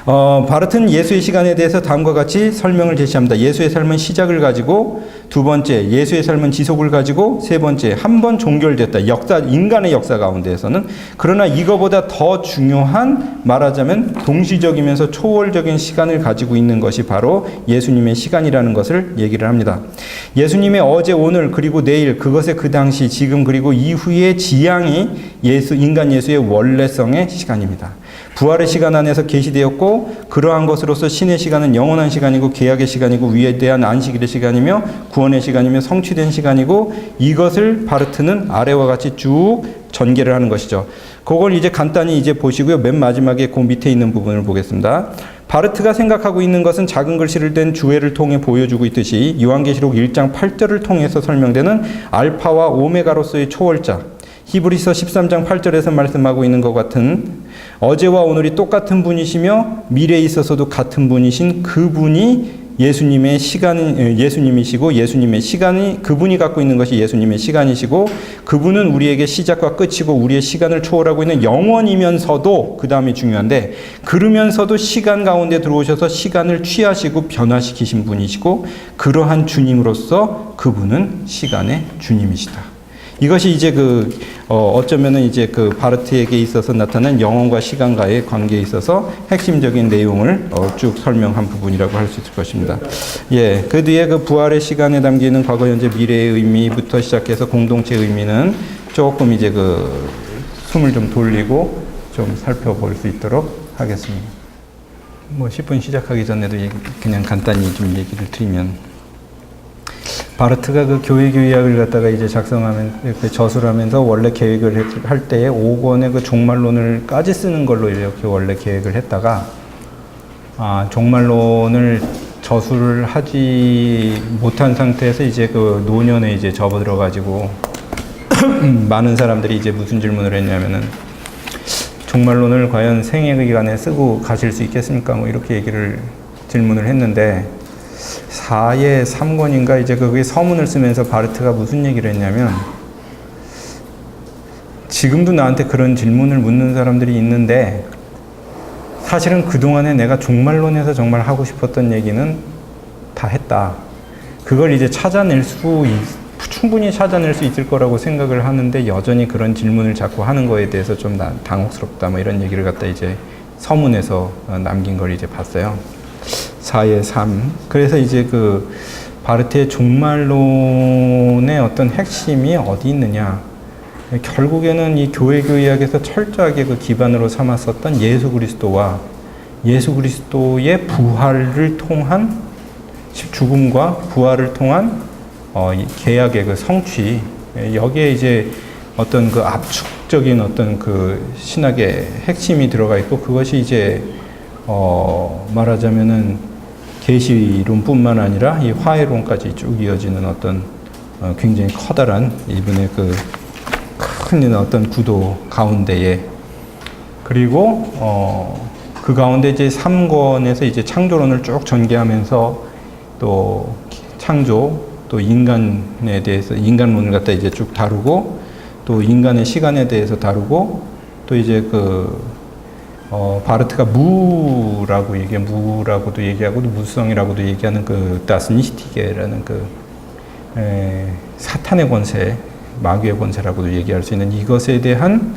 바르트는 예수의 시간에 대해서 다음과 같이 설명을 제시합니다. 예수의 삶은 시작을 가지고, 두 번째, 예수의 삶은 지속을 가지고, 세 번째, 한 번 종결됐다. 인간의 역사 가운데에서는. 그러나 이거보다 더 중요한, 말하자면 동시적이면서 초월적인 시간을 가지고 있는 것이 바로 예수님의 시간이라는 것을 얘기를 합니다. 예수님의 어제, 오늘, 그리고 내일, 그것의 그 당시, 지금, 그리고 이후의 지향이 인간 예수의 원래성의 시간입니다. 부활의 시간 안에서 계시되었고, 그러한 것으로서 신의 시간은 영원한 시간이고 계약의 시간이고 위에 대한 안식일의 시간이며 구원의 시간이며 성취된 시간이고, 이것을 바르트는 아래와 같이 쭉 전개를 하는 것이죠. 그걸 이제 간단히 이제 보시고요. 맨 마지막에 그 밑에 있는 부분을 보겠습니다. 바르트가 생각하고 있는 것은 작은 글씨를 댄 주회를 통해 보여주고 있듯이 요한계시록 1장 8절을 통해서 설명되는 알파와 오메가로서의 초월자, 히브리서 13장 8절에서 말씀하고 있는 것 같은, 어제와 오늘이 똑같은 분이시며 미래에 있어서도 같은 분이신 그분이 예수님이시고, 예수님의 시간이, 그분이 갖고 있는 것이 예수님의 시간이시고, 그분은 우리에게 시작과 끝이고 우리의 시간을 초월하고 있는 영원이면서도, 그 다음이 중요한데, 그러면서도 시간 가운데 들어오셔서 시간을 취하시고 변화시키신 분이시고, 그러한 주님으로서 그분은 시간의 주님이시다. 이것이 이제 어쩌면은 이제 바르트에게 있어서 나타난 영혼과 시간과의 관계에 있어서 핵심적인 내용을 쭉 설명한 부분이라고 할 수 있을 것입니다. 예, 그 뒤에 그 부활의 시간에 담기는 과거, 현재, 미래의 의미부터 시작해서 공동체의 의미는 조금 이제 숨을 좀 돌리고 좀 살펴볼 수 있도록 하겠습니다. 뭐 10분 시작하기 전에도 그냥 간단히 좀 얘기를 드리면, 바르트가 그 교회교의학을 갖다가 이제 작성하면서 저술을 하면서 원래 계획을 할 때에 5권의 그 종말론을까지 쓰는 걸로 이렇게 원래 계획을 했다가, 종말론을 저술을 하지 못한 상태에서 이제 그 노년에 이제 접어들어 가지고 많은 사람들이 이제 무슨 질문을 했냐면은, 종말론을 과연 생애 기간에 쓰고 가실 수 있겠습니까? 뭐 이렇게 질문을 했는데, 4의 3권인가 이제 거기에 서문을 쓰면서 바르트가 무슨 얘기를 했냐면, 지금도 나한테 그런 질문을 묻는 사람들이 있는데, 사실은 그동안에 내가 종말론에서 정말 하고 싶었던 얘기는 다 했다. 그걸 이제 충분히 찾아낼 수 있을 거라고 생각을 하는데, 여전히 그런 질문을 자꾸 하는 거에 대해서 좀 당혹스럽다. 뭐 이런 얘기를 갖다 이제 서문에서 남긴 걸 이제 봤어요. 4의 3. 그래서 이제 바르트의 종말론의 어떤 핵심이 어디 있느냐. 결국에는 이 교회교의학에서 철저하게 기반으로 삼았었던 예수 그리스도와 예수 그리스도의 부활을 통한, 죽음과 부활을 통한 계약의 성취. 여기에 이제 어떤 압축적인 어떤 신학의 핵심이 들어가 있고, 그것이 이제 말하자면은 계시론뿐만 아니라 이 화해론까지 쭉 이어지는 어떤 굉장히 커다란 이분의 큰 어떤 구도 가운데에, 그리고 그 가운데 이제 3권에서 이제 창조론을 쭉 전개하면서 또 창조, 또 인간에 대해서 인간론을 갖다 이제 쭉 다루고, 또 인간의 시간에 대해서 다루고, 또 이제 바르트가 무라고도 얘기하고, 무성이라고도 얘기하는 다스니시티게라는 사탄의 권세, 마귀의 권세라고도 얘기할 수 있는 이것에 대한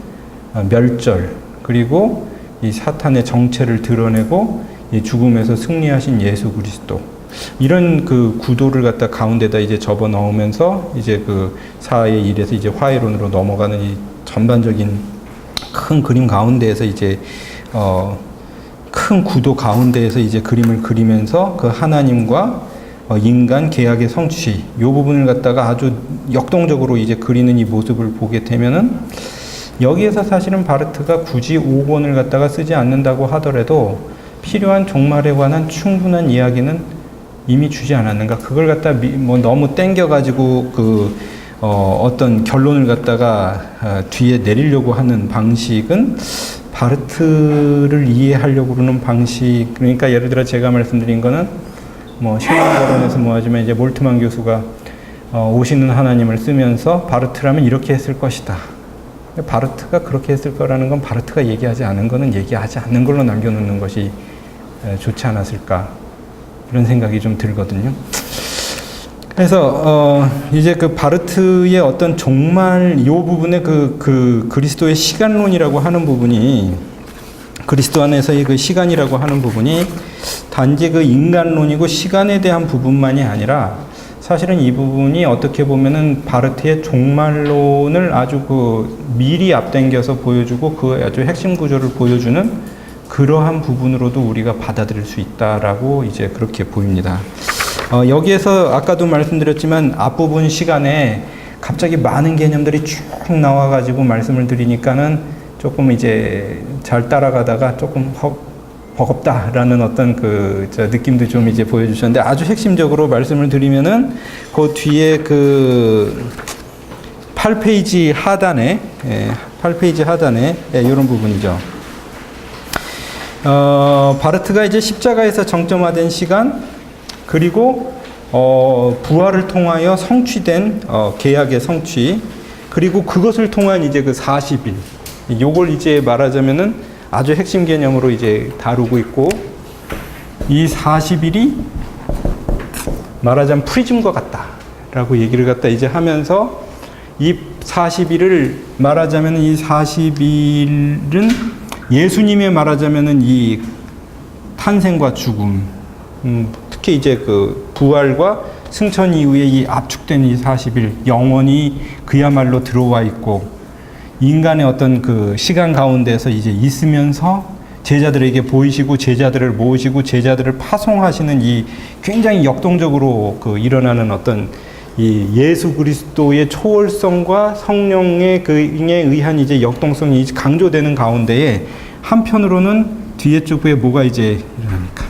멸절, 그리고 이 사탄의 정체를 드러내고 이 죽음에서 승리하신 예수 그리스도, 이런 그 구도를 갖다 가운데다 이제 접어 넣으면서 이제 그 사의 일에서 이제 화해론으로 넘어가는 이 전반적인 큰 그림 가운데에서 이제 큰 구도 가운데에서 이제 그림을 그리면서 그 하나님과 인간 계약의 성취 이 부분을 갖다가 아주 역동적으로 이제 그리는 이 모습을 보게 되면은 여기에서 사실은 바르트가 굳이 5권을 갖다가 쓰지 않는다고 하더라도 필요한 종말에 관한 충분한 이야기는 이미 주지 않았는가. 그걸 갖다 뭐 너무 땡겨가지고 어떤 결론을 갖다가 뒤에 내리려고 하는 방식은 바르트를 이해하려고 그러는 방식. 그러니까 예를 들어 제가 말씀드린 거는 뭐 신앙거론에서 뭐 하지만 이제 몰트만 교수가 오시는 하나님을 쓰면서 바르트라면 이렇게 했을 것이다. 바르트가 그렇게 했을 거라는 건 바르트가 얘기하지 않은 거는 얘기하지 않는 걸로 남겨놓는 것이 좋지 않았을까 이런 생각이 좀 들거든요. 그래서 이제 그 바르트의 어떤 종말 이 부분에 그 그리스도의 시간론이라고 하는 부분이 그리스도 안에서의 그 시간이라고 하는 부분이 단지 그 인간론이고 시간에 대한 부분만이 아니라 사실은 이 부분이 어떻게 보면은 바르트의 종말론을 아주 미리 앞당겨서 보여주고 그 아주 핵심 구조를 보여주는 그러한 부분으로도 우리가 받아들일 수 있다라고 이제 그렇게 보입니다. 여기에서 아까도 말씀드렸지만 앞부분 시간에 갑자기 많은 개념들이 쭉 나와가지고 말씀을 드리니까는 조금 이제 잘 따라가다가 조금 버겁다라는 어떤 느낌도 좀 이제 보여주셨는데 아주 핵심적으로 말씀을 드리면은 그 뒤에 8페이지 하단에 8페이지 하단에 이런 부분이죠. 바르트가 이제 십자가에서 정점화된 시간 그리고 부활을 통하여 성취된 계약의 성취 그리고 그것을 통한 이제 그 40일 요걸 이제 말하자면은 아주 핵심 개념으로 이제 다루고 있고 이 40일이 말하자면 프리즘과 같다라고 얘기를 갖다 이제 하면서 이 40일을 말하자면 이 40일은 예수님의 말하자면은 이 탄생과 죽음 특히 이제 그 부활과 승천 이후에 이 압축된 이 40일 영원히 그야말로 들어와 있고 인간의 어떤 그 시간 가운데서 이제 있으면서 제자들에게 보이시고 제자들을 모으시고 제자들을 파송하시는 이 굉장히 역동적으로 일어나는 어떤 이 예수 그리스도의 초월성과 성령의 그에 의한 이제 역동성이 강조되는 가운데에 한편으로는 뒤에 쪽에 뭐가 이제 일어납니까?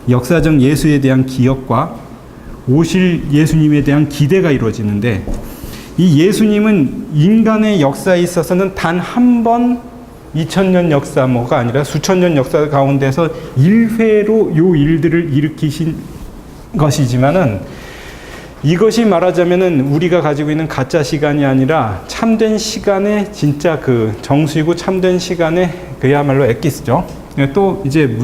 역사적 예수에 대한 기억과 오실 예수님에 대한 기대가 이루어지는데 이 예수님은 인간의 역사에 있어서는 단 한 번 2000년 역사 뭐가 아니라 수천 년 역사 가운데서 1회로 요 일들을 일으키신 것이지만은 이것이 말하자면은 우리가 가지고 있는 가짜 시간이 아니라 참된 시간의 진짜 정수이고 참된 시간의 그야말로 엑기스죠. 또 이제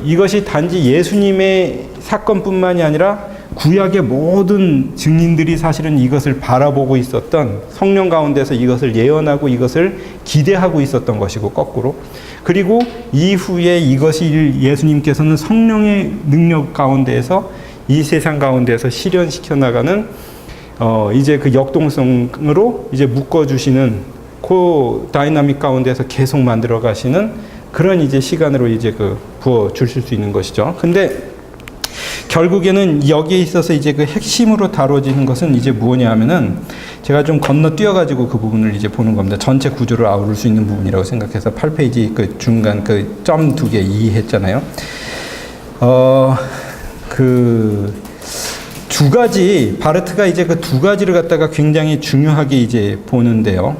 이것이 단지 예수님의 사건뿐만이 아니라 구약의 모든 증인들이 사실은 이것을 바라보고 있었던 성령 가운데서 이것을 예언하고 이것을 기대하고 있었던 것이고 거꾸로 그리고 이후에 이것이 예수님께서는 성령의 능력 가운데에서 이 세상 가운데에서 실현시켜 나가는 이제 그 역동성으로 이제 묶어주시는 그 다이나믹 가운데서 계속 만들어 가시는 그런 이제 시간으로 이제 부어 주실 수 있는 것이죠. 근데 결국에는 여기에 있어서 이제 그 핵심으로 다뤄지는 것은 이제 무엇이냐 하면은 제가 좀 건너뛰어가지고 그 부분을 이제 보는 겁니다. 전체 구조를 아우를 수 있는 부분이라고 생각해서 8페이지 그 중간 그 점 2개 이해했잖아요. 두 가지, 바르트가 이제 그 두 가지를 갖다가 굉장히 중요하게 이제 보는데요.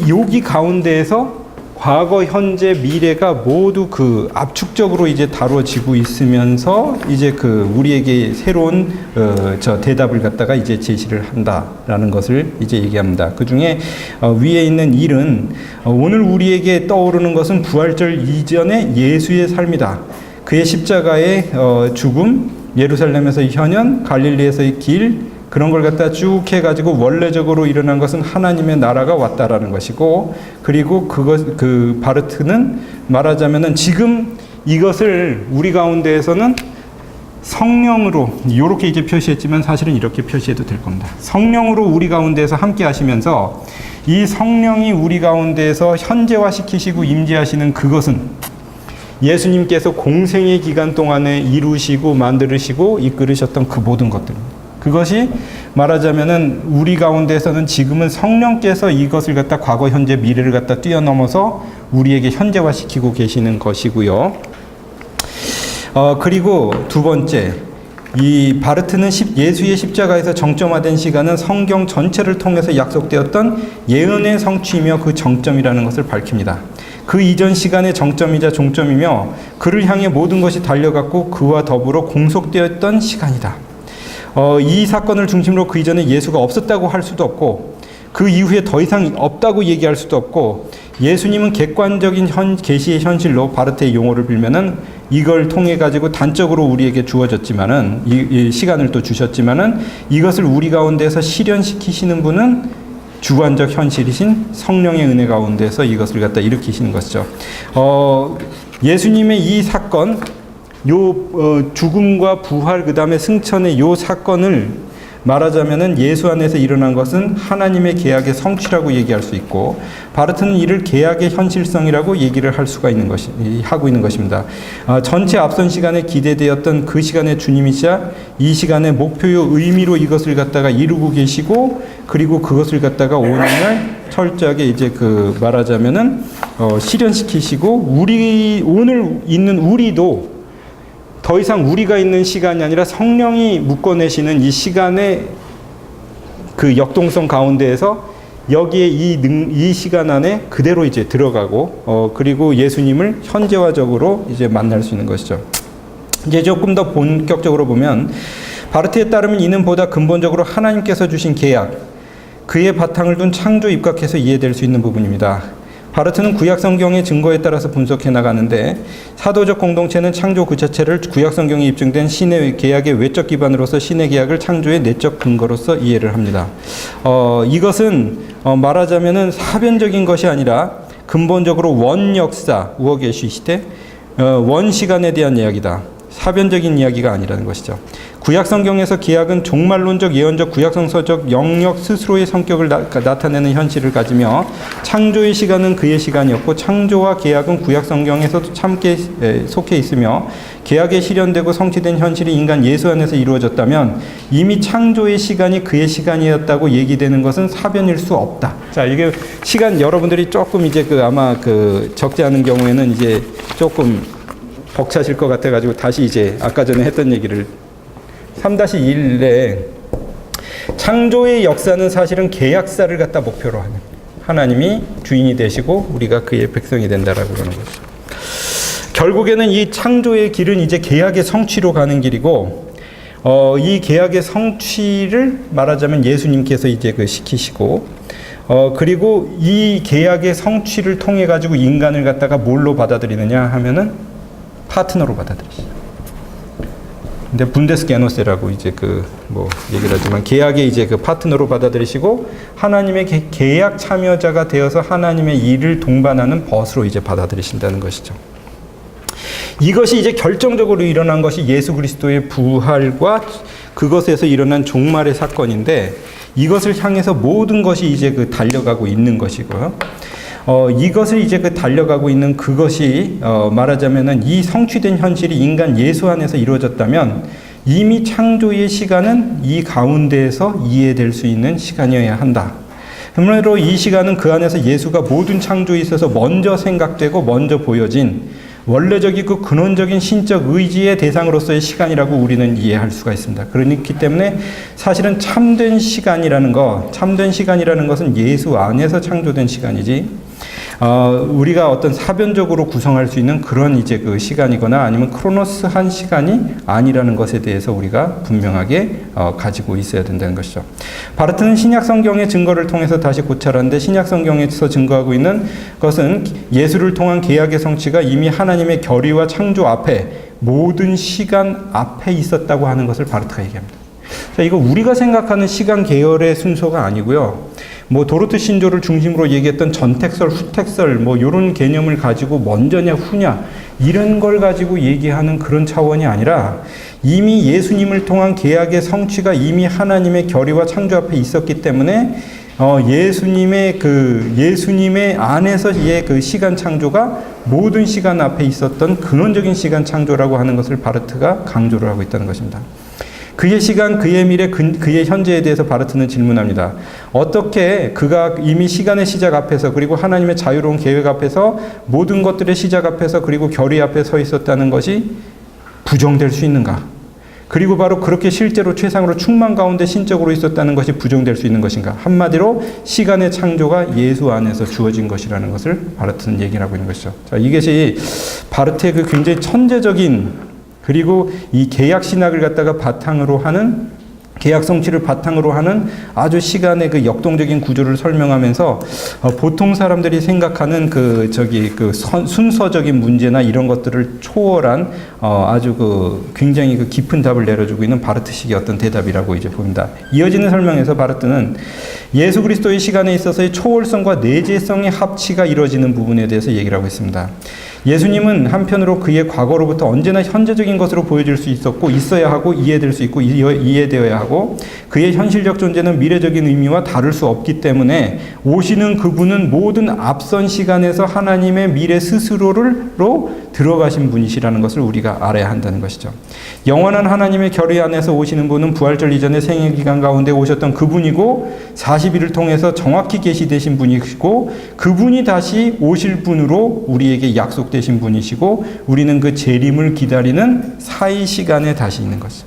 여기 가운데에서 과거, 현재, 미래가 모두 압축적으로 이제 다뤄지고 있으면서 이제 우리에게 새로운 대답을 갖다가 이제 제시를 한다라는 것을 이제 얘기합니다. 그 중에 위에 있는 일은 오늘 우리에게 떠오르는 것은 부활절 이전의 예수의 삶이다. 그의 십자가의 죽음, 예루살렘에서의 현현, 갈릴리에서의 길, 그런 걸 갖다 쭉 해가지고 원래적으로 일어난 것은 하나님의 나라가 왔다라는 것이고, 그리고 바르트는 말하자면은 지금 이것을 우리 가운데에서는 성령으로 이렇게 이제 표시했지만 사실은 이렇게 표시해도 될 겁니다. 성령으로 우리 가운데에서 함께 하시면서 이 성령이 우리 가운데에서 현재화시키시고 임재하시는 그것은 예수님께서 공생의 기간 동안에 이루시고 만드시고 이끌으셨던 그 모든 것들입니다. 그것이 말하자면은 우리 가운데서는 지금은 성령께서 이것을 갖다 과거, 현재, 미래를 갖다 뛰어넘어서 우리에게 현재화시키고 계시는 것이고요. 그리고 두 번째, 이 바르트는 예수의 십자가에서 정점화된 시간은 성경 전체를 통해서 약속되었던 예언의 성취이며 그 정점이라는 것을 밝힙니다. 그 이전 시간의 정점이자 종점이며 그를 향해 모든 것이 달려갔고 그와 더불어 공속되었던 시간이다. 이 사건을 중심으로 그 이전에 예수가 없었다고 할 수도 없고 그 이후에 더 이상 없다고 얘기할 수도 없고 예수님은 객관적인 계시의 현실로 바르트의 용어를 빌면은 이걸 통해 가지고 단적으로 우리에게 주어졌지만은 이 시간을 또 주셨지만은 이것을 우리 가운데서 실현시키시는 분은 주관적 현실이신 성령의 은혜 가운데서 이것을 갖다 일으키시는 것이죠. 예수님의 이 사건, 죽음과 부활 그 다음에 승천의 요 사건을 말하자면은 예수 안에서 일어난 것은 하나님의 계약의 성취라고 얘기할 수 있고 바르트는 이를 계약의 현실성이라고 얘기를 하고 있는 것입니다. 전체 앞선 시간에 기대되었던 그 시간의 주님이시자 이 시간의 목표요 의미로 이것을 갖다가 이루고 계시고 그리고 그것을 갖다가 오늘날 철저하게 이제 말하자면은 실현시키시고 오늘 있는 우리도 더 이상 우리가 있는 시간이 아니라 성령이 묶어내시는 이 시간의 그 역동성 가운데에서 여기에 이 시간 안에 그대로 이제 들어가고 그리고 예수님을 현재화적으로 이제 만날 수 있는 것이죠. 이제 조금 더 본격적으로 보면 바르트에 따르면 이는 보다 근본적으로 하나님께서 주신 계약, 그의 바탕을 둔 창조 입각해서 이해될 수 있는 부분입니다. 바르트는 구약성경의 증거에 따라서 분석해 나가는데 사도적 공동체는 창조 그 자체를 구약성경에 입증된 신의 계약의 외적 기반으로서 신의 계약을 창조의 내적 근거로서 이해를 합니다. 이것은 말하자면은 사변적인 것이 아니라 근본적으로 원 역사, 우어계시 시대, 원 시간에 대한 이야기다. 사변적인 이야기가 아니라는 것이죠. 구약성경에서 계약은 종말론적, 예언적, 구약성서적 영역 스스로의 성격을 나타내는 현실을 가지며 창조의 시간은 그의 시간이었고 창조와 계약은 구약성경에서도 참게 속해 있으며 계약에 실현되고 성취된 현실이 인간 예수 안에서 이루어졌다면 이미 창조의 시간이 그의 시간이었다고 얘기되는 것은 사변일 수 없다. 자, 이게 시간 여러분들이 조금 이제 아마 적지 않은 경우에는 이제 조금 벅차실 것 같아가지고 다시 이제 아까 전에 했던 얘기를 3-1에 창조의 역사는 사실은 계약사를 갖다 목표로 하는 하나님이 주인이 되시고 우리가 그의 백성이 된다라고 그러는 거죠. 결국에는 이 창조의 길은 이제 계약의 성취로 가는 길이고 이 계약의 성취를 말하자면 예수님께서 이제 시키시고 그리고 이 계약의 성취를 통해 가지고 인간을 갖다가 뭘로 받아들이느냐 하면은 파트너로 받아들이시죠. 근데 분데스게노세라고 이제 얘기를 하지만 계약의 이제 파트너로 받아들이시고 하나님의 계약 참여자가 되어서 하나님의 일을 동반하는 벗으로 이제 받아들이신다는 것이죠. 이것이 이제 결정적으로 일어난 것이 예수 그리스도의 부활과 그것에서 일어난 종말의 사건인데 이것을 향해서 모든 것이 이제 달려가고 있는 것이고요. 이것을 이제 달려가고 있는 그것이 말하자면은 이 성취된 현실이 인간 예수 안에서 이루어졌다면 이미 창조의 시간은 이 가운데에서 이해될 수 있는 시간이어야 한다. 그러므로 이 시간은 그 안에서 예수가 모든 창조에 있어서 먼저 생각되고 먼저 보여진 원래적이고 근원적인 신적 의지의 대상으로서의 시간이라고 우리는 이해할 수가 있습니다. 그렇기 때문에 사실은 참된 시간이라는 것은 예수 안에서 창조된 시간이지 우리가 어떤 사변적으로 구성할 수 있는 그런 이제 시간이거나 아니면 크로노스한 시간이 아니라는 것에 대해서 우리가 분명하게 가지고 있어야 된다는 것이죠. 바르트는 신약 성경의 증거를 통해서 다시 고찰하는데 신약 성경에서 증거하고 있는 것은 예수를 통한 계약의 성취가 이미 하나님의 결의와 창조 앞에 모든 시간 앞에 있었다고 하는 것을 바르트가 얘기합니다. 자, 이거 우리가 생각하는 시간 계열의 순서가 아니고요. 뭐 도르트 신조를 중심으로 얘기했던 전택설, 후택설 뭐 요런 개념을 가지고 먼저냐 후냐 이런 걸 가지고 얘기하는 그런 차원이 아니라 이미 예수님을 통한 계약의 성취가 이미 하나님의 결의와 창조 앞에 있었기 때문에 예수님의 안에서의 그 시간 창조가 모든 시간 앞에 있었던 근원적인 시간 창조라고 하는 것을 바르트가 강조를 하고 있다는 것입니다. 그의 시간, 그의 미래, 그의 현재에 대해서 바르트는 질문합니다. 어떻게 그가 이미 시간의 시작 앞에서 그리고 하나님의 자유로운 계획 앞에서 모든 것들의 시작 앞에서 그리고 결의 앞에 서 있었다는 것이 부정될 수 있는가? 그리고 바로 그렇게 실제로 최상으로 충만 가운데 신적으로 있었다는 것이 부정될 수 있는 것인가? 한마디로 시간의 창조가 예수 안에서 주어진 것이라는 것을 바르트는 얘기를 하고 있는 것이죠. 자, 이것이 바르트의 그 굉장히 천재적인 그리고 이 계약 신학을 갖다가 바탕으로 하는 계약 성취를 바탕으로 하는 아주 시간의 그 역동적인 구조를 설명하면서 보통 사람들이 생각하는 순서적인 문제나 이런 것들을 초월한 아주 굉장히 깊은 답을 내려주고 있는 바르트식의 어떤 대답이라고 이제 봅니다. 이어지는 설명에서 바르트는 예수 그리스도의 시간에 있어서의 초월성과 내재성의 합치가 이루어지는 부분에 대해서 얘기를 하고 있습니다. 예수님은 한편으로 그의 과거로부터 언제나 현재적인 것으로 보여질 수 있었고 있어야 하고 이해될 수 있고 이해되어야 하고 그의 현실적 존재는 미래적인 의미와 다를 수 없기 때문에 오시는 그분은 모든 앞선 시간에서 하나님의 미래 스스로로 들어가신 분이시라는 것을 우리가 알아야 한다는 것이죠. 영원한 하나님의 결의 안에서 오시는 분은 부활절 이전의 생애 기간 가운데 오셨던 그분이고 40일을 통해서 정확히 계시되신 분이시고 그분이 다시 오실 분으로 우리에게 약속되신 분이시고 우리는 그 재림을 기다리는 사이 시간에 다시 있는 것이죠.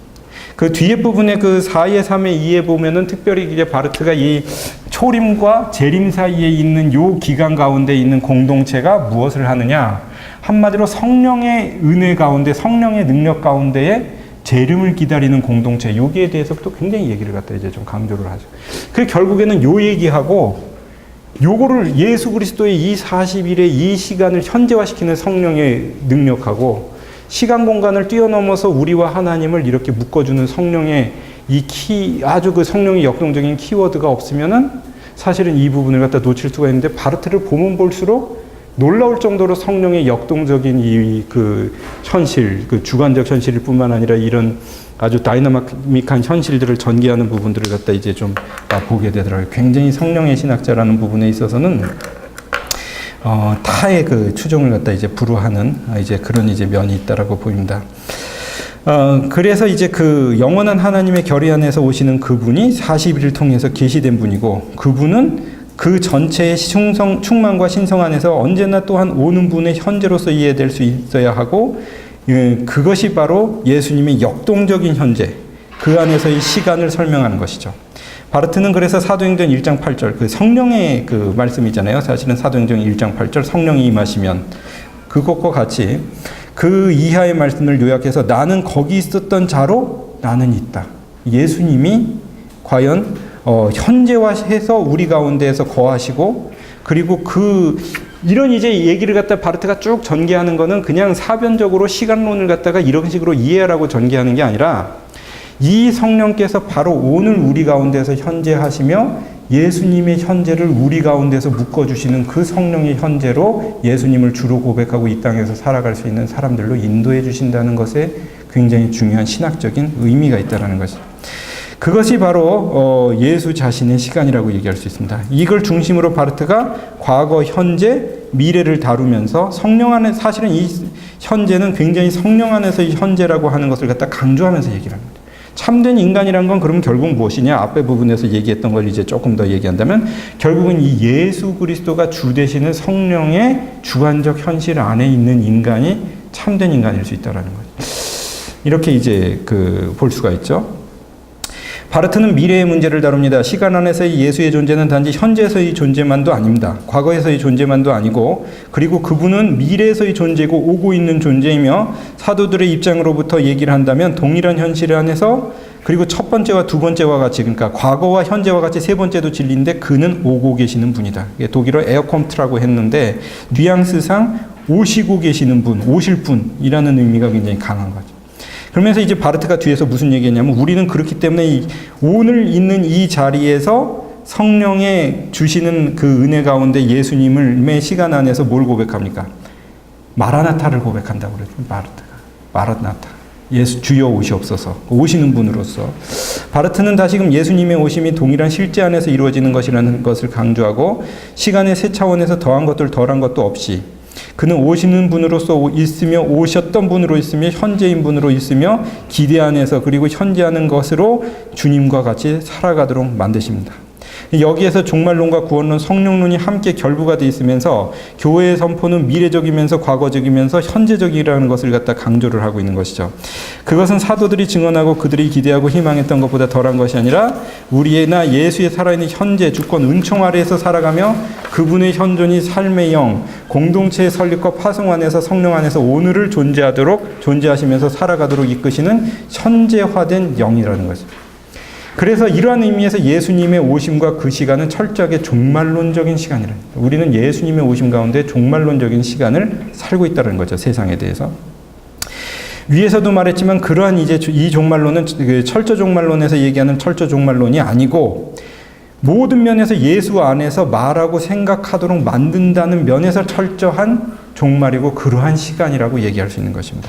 그 뒤에 부분에 그 4의 3의 2에 보면은 특별히 이제 바르트가 이 초림과 재림 사이에 있는 요 기간 가운데 있는 공동체가 무엇을 하느냐? 한마디로 성령의 은혜 가운데, 성령의 능력 가운데에 재림을 기다리는 공동체, 여기에 대해서 또 굉장히 얘기를 갖다 이제 좀 강조를 하죠. 그 결국에는 요 얘기하고 요거를 예수 그리스도의 이 40일의 이 시간을 현재화시키는 성령의 능력하고 시간 공간을 뛰어넘어서 우리와 하나님을 이렇게 묶어주는 성령의 아주 그 성령의 역동적인 키워드가 없으면은 사실은 이 부분을 갖다 놓칠 수가 있는데 바르트를 보면 볼수록 놀라울 정도로 성령의 역동적인 이 그 현실, 그 주관적 현실일 뿐만 아니라 이런 아주 다이나믹한 현실들을 전개하는 부분들을 갖다 이제 좀 보게 되더라고요. 굉장히 성령의 신학자라는 부분에 있어서는 타의 그 추종을 갖다 이제 불허하는 이제 그런 이제 면이 있다라고 보입니다. 그래서 이제 그 영원한 하나님의 결의 안에서 오시는 그분이 40일을 통해서 계시된 분이고 그분은 그 전체의 충만과 신성 안에서 언제나 또한 오는 분의 현재로서 이해될 수 있어야 하고 그것이 바로 예수님의 역동적인 현재 그 안에서의 시간을 설명하는 것이죠. 바르트는 그래서 사도행전 1장 8절 그 성령의 그 말씀이잖아요. 사실은 사도행전 1장 8절 성령이 임하시면 그것과 같이 그 이하의 말씀을 요약해서 나는 거기 있었던 자로 나는 있다. 예수님이 과연 현재화해서 우리 가운데에서 거하시고 그리고 이런 이제 얘기를 갖다 바르트가 쭉 전개하는 거는 그냥 사변적으로 시간론을 갖다가 이런 식으로 이해하라고 전개하는 게 아니라 이 성령께서 바로 오늘 우리 가운데서 현재하시며 예수님의 현재를 우리 가운데서 묶어주시는 그 성령의 현재로 예수님을 주로 고백하고 이 땅에서 살아갈 수 있는 사람들로 인도해 주신다는 것에 굉장히 중요한 신학적인 의미가 있다는 것이죠. 그것이 바로 예수 자신의 시간이라고 얘기할 수 있습니다. 이걸 중심으로 바르트가 과거, 현재, 미래를 다루면서 성령 안에 사실은 이 현재는 굉장히 성령 안에서의 현재라고 하는 것을 갖다 강조하면서 얘기를 합니다. 참된 인간이란 건 그러면 결국 무엇이냐? 앞에 부분에서 얘기했던 걸 이제 조금 더 얘기한다면 결국은 이 예수 그리스도가 주 되시는 성령의 주관적 현실 안에 있는 인간이 참된 인간일 수 있다라는 거죠. 이렇게 이제 볼 수가 있죠. 바르트는 미래의 문제를 다룹니다. 시간 안에서의 예수의 존재는 단지 현재에서의 존재만도 아닙니다. 과거에서의 존재만도 아니고 그리고 그분은 미래에서의 존재고 오고 있는 존재이며 사도들의 입장으로부터 얘기를 한다면 동일한 현실 안에서 그리고 첫 번째와 두 번째와 같이 그러니까 과거와 현재와 같이 세 번째도 진리인데 그는 오고 계시는 분이다. 독일어 에어컴트라고 했는데 뉘앙스상 오시고 계시는 분, 오실 분이라는 의미가 굉장히 강한 거죠. 그러면서 이제 바르트가 뒤에서 무슨 얘기했냐면 우리는 그렇기 때문에 오늘 있는 이 자리에서 성령의 주시는 그 은혜 가운데 예수님의 시간 안에서 뭘 고백합니까? 마라나타를 고백한다고 그랬죠. 마라나타. 예수 주여 오시옵소서. 오시는 분으로서. 바르트는 다시금 예수님의 오심이 동일한 실제 안에서 이루어지는 것이라는 것을 강조하고 시간의 세 차원에서 더한 것들 덜한 것도 없이 그는 오시는 분으로서 있으며 오셨던 분으로 있으며 현재인 분으로 있으며 기대 안에서 그리고 현재하는 것으로 주님과 같이 살아가도록 만드십니다. 여기에서 종말론과 구원론, 성령론이 함께 결부가 되어 있으면서 교회의 선포는 미래적이면서 과거적이면서 현재적이라는 것을 갖다 강조를 하고 있는 것이죠. 그것은 사도들이 증언하고 그들이 기대하고 희망했던 것보다 덜한 것이 아니라 우리나 예수의 살아있는 현재 주권 은총 아래에서 살아가며 그분의 현존이 삶의 영, 공동체의 설립과 파송 안에서 성령 안에서 오늘을 존재하시면서 살아가도록 이끄시는 현재화된 영이라는 것입니다. 그래서 이러한 의미에서 예수님의 오심과 그 시간은 철저하게 종말론적인 시간이라. 우리는 예수님의 오심 가운데 종말론적인 시간을 살고 있다는 거죠. 세상에 대해서. 위에서도 말했지만 그러한 이 종말론은 철저 종말론에서 얘기하는 철저 종말론이 아니고 모든 면에서 예수 안에서 말하고 생각하도록 만든다는 면에서 철저한 종말이고 그러한 시간이라고 얘기할 수 있는 것입니다.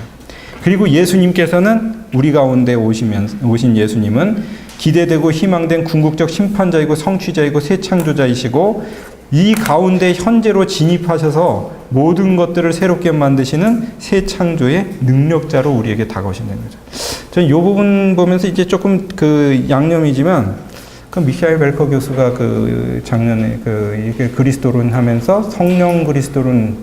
그리고 예수님께서는 우리 가운데 오신 예수님은 기대되고 희망된 궁극적 심판자이고 성취자이고 새 창조자이시고 이 가운데 현재로 진입하셔서 모든 것들을 새롭게 만드시는 새 창조의 능력자로 우리에게 다가오신다는 거죠. 저는 이 부분 보면서 이제 조금 그 양념이지만 그 미샤엘 벨커 교수가 그 작년에 이게 그리스도론 하면서 성령 그리스도론,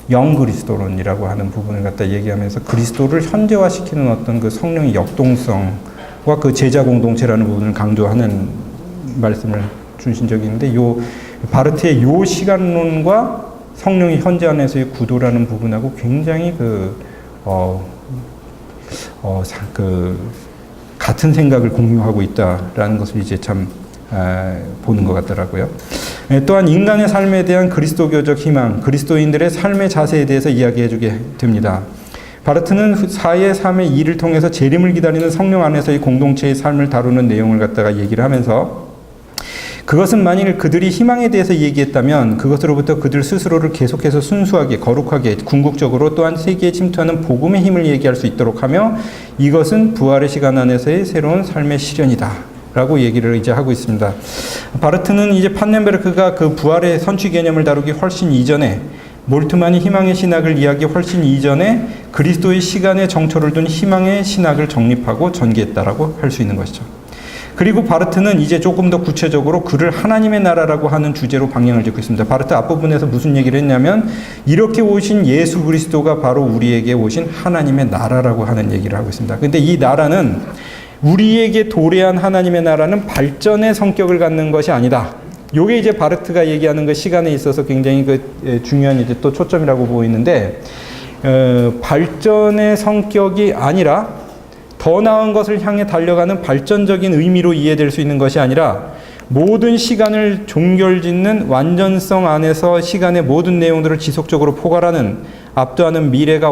영 그리스도론이라고 하는 부분을 갖다 얘기하면서 그리스도를 현재화시키는 어떤 그 성령의 역동성 과 그 제자 공동체라는 부분을 강조하는 말씀을 주신 적이 있는데 요 바르트의 요 시간론과 성령의 현재 안에서의 구도라는 부분하고 굉장히 같은 생각을 공유하고 있다라는 것을 이제 참 보는 것 같더라고요. 또한 인간의 삶에 대한 그리스도교적 희망, 그리스도인들의 삶의 자세에 대해서 이야기해주게 됩니다. 바르트는 4의 3의 2를 통해서 재림을 기다리는 성령 안에서의 공동체의 삶을 다루는 내용을 갖다가 얘기를 하면서 그것은 만일 그들이 희망에 대해서 얘기했다면 그것으로부터 그들 스스로를 계속해서 순수하게, 거룩하게, 궁극적으로 또한 세계에 침투하는 복음의 힘을 얘기할 수 있도록 하며 이것은 부활의 시간 안에서의 새로운 삶의 실현이다. 라고 얘기를 이제 하고 있습니다. 바르트는 이제 판넨베르크가 그 부활의 선취 개념을 다루기 훨씬 이전에 몰트만이 희망의 신학을 이야기 훨씬 이전에 그리스도의 시간에 정초를 둔 희망의 신학을 정립하고 전개했다라고 할 수 있는 것이죠. 그리고 바르트는 이제 조금 더 구체적으로 그를 하나님의 나라라고 하는 주제로 방향을 잡고 있습니다. 바르트 앞부분에서 무슨 얘기를 했냐면 이렇게 오신 예수 그리스도가 바로 우리에게 오신 하나님의 나라라고 하는 얘기를 하고 있습니다. 근데 이 나라는 우리에게 도래한 하나님의 나라는 발전의 성격을 갖는 것이 아니다. 요게 이제 바르트가 얘기하는 그 시간에 있어서 굉장히 중요한 이제 또 초점이라고 보이는데, 발전의 성격이 아니라 더 나은 것을 향해 달려가는 발전적인 의미로 이해될 수 있는 것이 아니라 모든 시간을 종결짓는 완전성 안에서 시간의 모든 내용들을 지속적으로 포괄하는 압도하는 미래가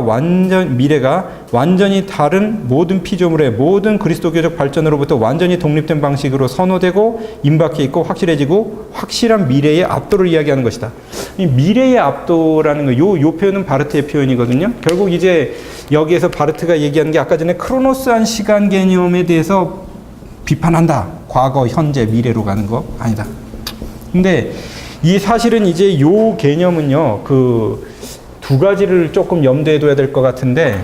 완전히 다른 모든 피조물의 모든 그리스도교적 발전으로부터 완전히 독립된 방식으로 선호되고 임박해 있고 확실해지고 확실한 미래의 압도를 이야기하는 것이다. 이 미래의 압도라는 거, 요 표현은 바르트의 표현이거든요. 결국 이제 여기에서 바르트가 얘기하는 게 아까 전에 크로노스한 시간 개념에 대해서 비판한다. 과거, 현재, 미래로 가는 거 아니다. 근데 이 사실은 이제 요 개념은요, 두 가지를 조금 염두에 둬야 될 것 같은데,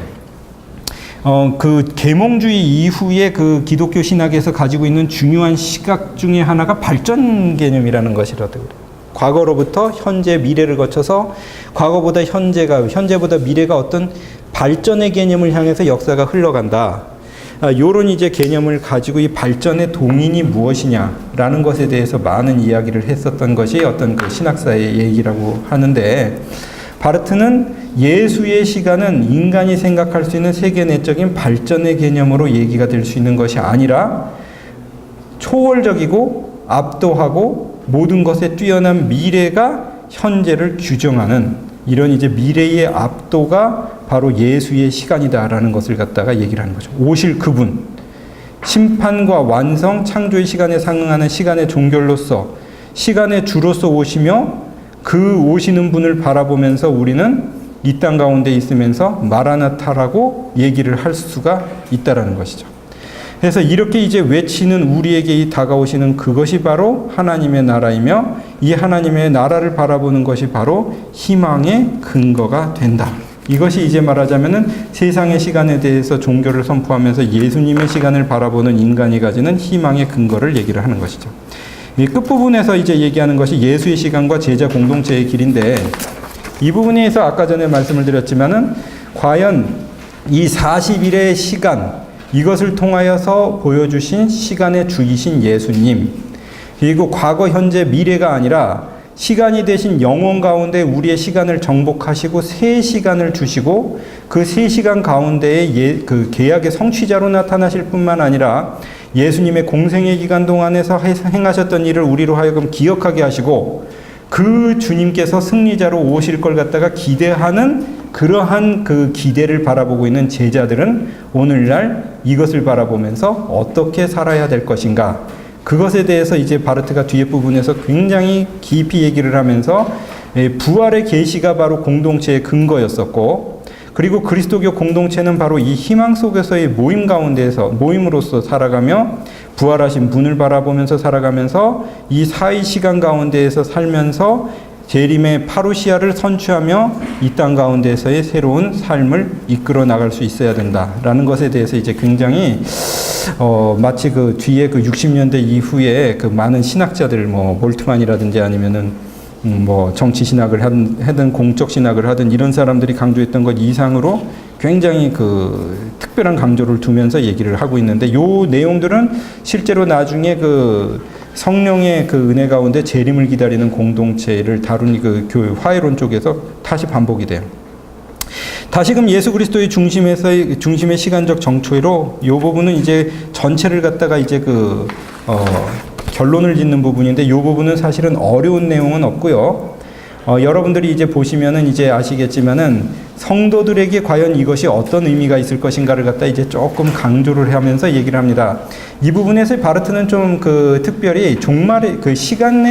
그 계몽주의 이후에 그 기독교 신학에서 가지고 있는 중요한 시각 중에 하나가 발전 개념이라는 것이라도 그래요. 과거로부터 현재, 미래를 거쳐서 과거보다 현재보다 미래가 어떤 발전의 개념을 향해서 역사가 흘러간다. 요런 이제 개념을 가지고 이 발전의 동인이 무엇이냐라는 것에 대해서 많은 이야기를 했었던 것이 어떤 그 신학사의 얘기라고 하는데, 바르트는 예수의 시간은 인간이 생각할 수 있는 세계 내적인 발전의 개념으로 얘기가 될 수 있는 것이 아니라 초월적이고 압도하고 모든 것에 뛰어난 미래가 현재를 규정하는 이런 이제 미래의 압도가 바로 예수의 시간이다라는 것을 갖다가 얘기를 하는 거죠. 오실 그분, 심판과 완성, 창조의 시간에 상응하는 시간의 종결로서 시간의 주로서 오시며 그 오시는 분을 바라보면서 우리는 이 땅 가운데 있으면서 마라나타라고 얘기를 할 수가 있다라는 것이죠. 그래서 이렇게 이제 외치는 우리에게 다가오시는 그것이 바로 하나님의 나라이며 이 하나님의 나라를 바라보는 것이 바로 희망의 근거가 된다. 이것이 이제 말하자면은 세상의 시간에 대해서 종교를 선포하면서 예수님의 시간을 바라보는 인간이 가지는 희망의 근거를 얘기를 하는 것이죠. 이 끝부분에서 이제 얘기하는 것이 예수의 시간과 제자 공동체의 길인데 이 부분에서 아까 전에 말씀을 드렸지만은 과연 이 40일의 시간 이것을 통하여서 보여주신 시간의 주이신 예수님 그리고 과거 현재 미래가 아니라 시간이 되신 영원 가운데 우리의 시간을 정복하시고 새 시간을 주시고 그 새 시간 가운데에 그 계약의 성취자로 나타나실 뿐만 아니라 예수님의 공생의 기간 동안에서 행하셨던 일을 우리로 하여금 기억하게 하시고 그 주님께서 승리자로 오실 걸 갖다가 기대하는 그러한 그 기대를 바라보고 있는 제자들은 오늘날 이것을 바라보면서 어떻게 살아야 될 것인가 그것에 대해서 이제 바르트가 뒤에 부분에서 굉장히 깊이 얘기를 하면서 부활의 계시가 바로 공동체의 근거였었고 그리고 그리스도교 공동체는 바로 이 희망 속에서의 모임 가운데에서 모임으로서 살아가며 부활하신 분을 바라보면서 살아가면서 이 사이 시간 가운데에서 살면서 재림의 파루시아를 선취하며 이 땅 가운데에서의 새로운 삶을 이끌어 나갈 수 있어야 된다라는 것에 대해서 이제 굉장히 마치 그 뒤에 그 60년대 이후에 그 많은 신학자들 뭐 몰트만이라든지 아니면은 뭐 정치 신학을 하든 공적 신학을 하든 이런 사람들이 강조했던 것 이상으로 굉장히 그 특별한 강조를 두면서 얘기를 하고 있는데 요 내용들은 실제로 나중에 그 성령의 그 은혜 가운데 재림을 기다리는 공동체를 다룬 그 화해론 쪽에서 다시 반복이 돼요. 다시금 예수 그리스도의 중심의 시간적 정초로 이 부분은 이제 전체를 갖다가 이제 결론을 짓는 부분인데 이 부분은 사실은 어려운 내용은 없고요. 여러분들이 이제 보시면은 이제 아시겠지만은 성도들에게 과연 이것이 어떤 의미가 있을 것인가를 갖다 이제 조금 강조를 하면서 얘기를 합니다. 이 부분에서 바르트는 좀 그 특별히 종말의 그 시간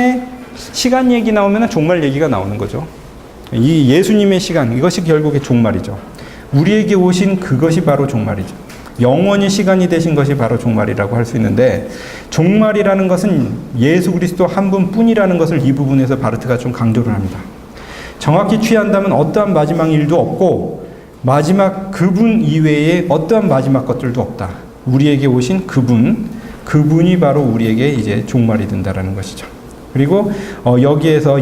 얘기 나오면은 종말 얘기가 나오는 거죠. 이 예수님의 시간 이것이 결국에 종말이죠. 우리에게 오신 그것이 바로 종말이죠. 영원히 시간이 되신 것이 바로 종말이라고 할 수 있는데 종말이라는 것은 예수 그리스도 한 분뿐이라는 것을 이 부분에서 바르트가 좀 강조를 합니다. 정확히 취한다면 어떠한 마지막 일도 없고 마지막 그분 이외에 어떠한 마지막 것들도 없다. 우리에게 오신 그분이 바로 우리에게 이제 종말이 된다라는 것이죠. 그리고 여기에서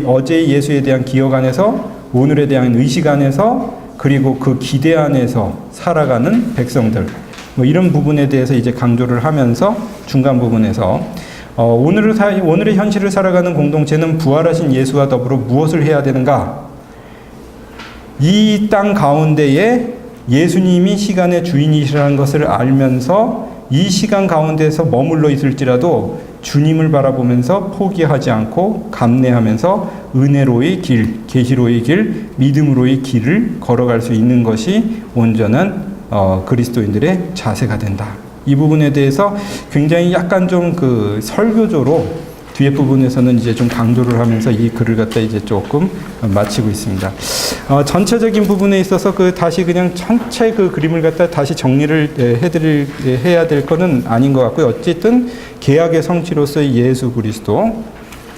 어제의 예수에 대한 기억 안에서 오늘에 대한 의식 안에서 그리고 그 기대 안에서 살아가는 백성들 뭐 이런 부분에 대해서 이제 강조를 하면서 중간 부분에서 오늘의 현실을 살아가는 공동체는 부활하신 예수와 더불어 무엇을 해야 되는가? 이 땅 가운데에 예수님이 시간의 주인이시라는 것을 알면서 이 시간 가운데서 머물러 있을지라도 주님을 바라보면서 포기하지 않고 감내하면서 은혜로의 길, 계시로의 길, 믿음으로의 길을 걸어갈 수 있는 것이 온전한 그리스도인들의 자세가 된다. 이 부분에 대해서 굉장히 약간 좀 그 설교조로 뒤에 부분에서는 이제 좀 강조를 하면서 이 글을 갖다 이제 조금 마치고 있습니다. 전체적인 부분에 있어서 다시 그냥 전체 그 그림을 갖다 다시 정리를 해야 될 거는 아닌 것 같고요. 어쨌든 계약의 성취로서의 예수 그리스도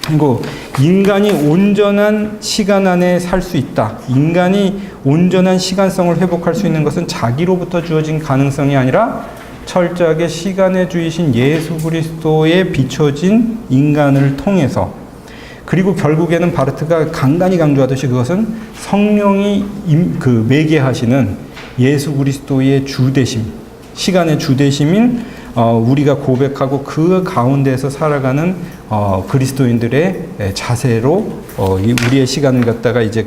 그리고 인간이 온전한 시간 안에 살 수 있다. 인간이 온전한 시간성을 회복할 수 있는 것은 자기로부터 주어진 가능성이 아니라 철저하게 시간의 주이신 예수 그리스도에 비춰진 인간을 통해서 그리고 결국에는 바르트가 간간히 강조하듯이 그것은 성령이 매개하시는 예수 그리스도의 주되심, 시간의 주되심인 우리가 고백하고 그 가운데서 살아가는 그리스도인들의 자세로 우리의 시간을 갖다가 이제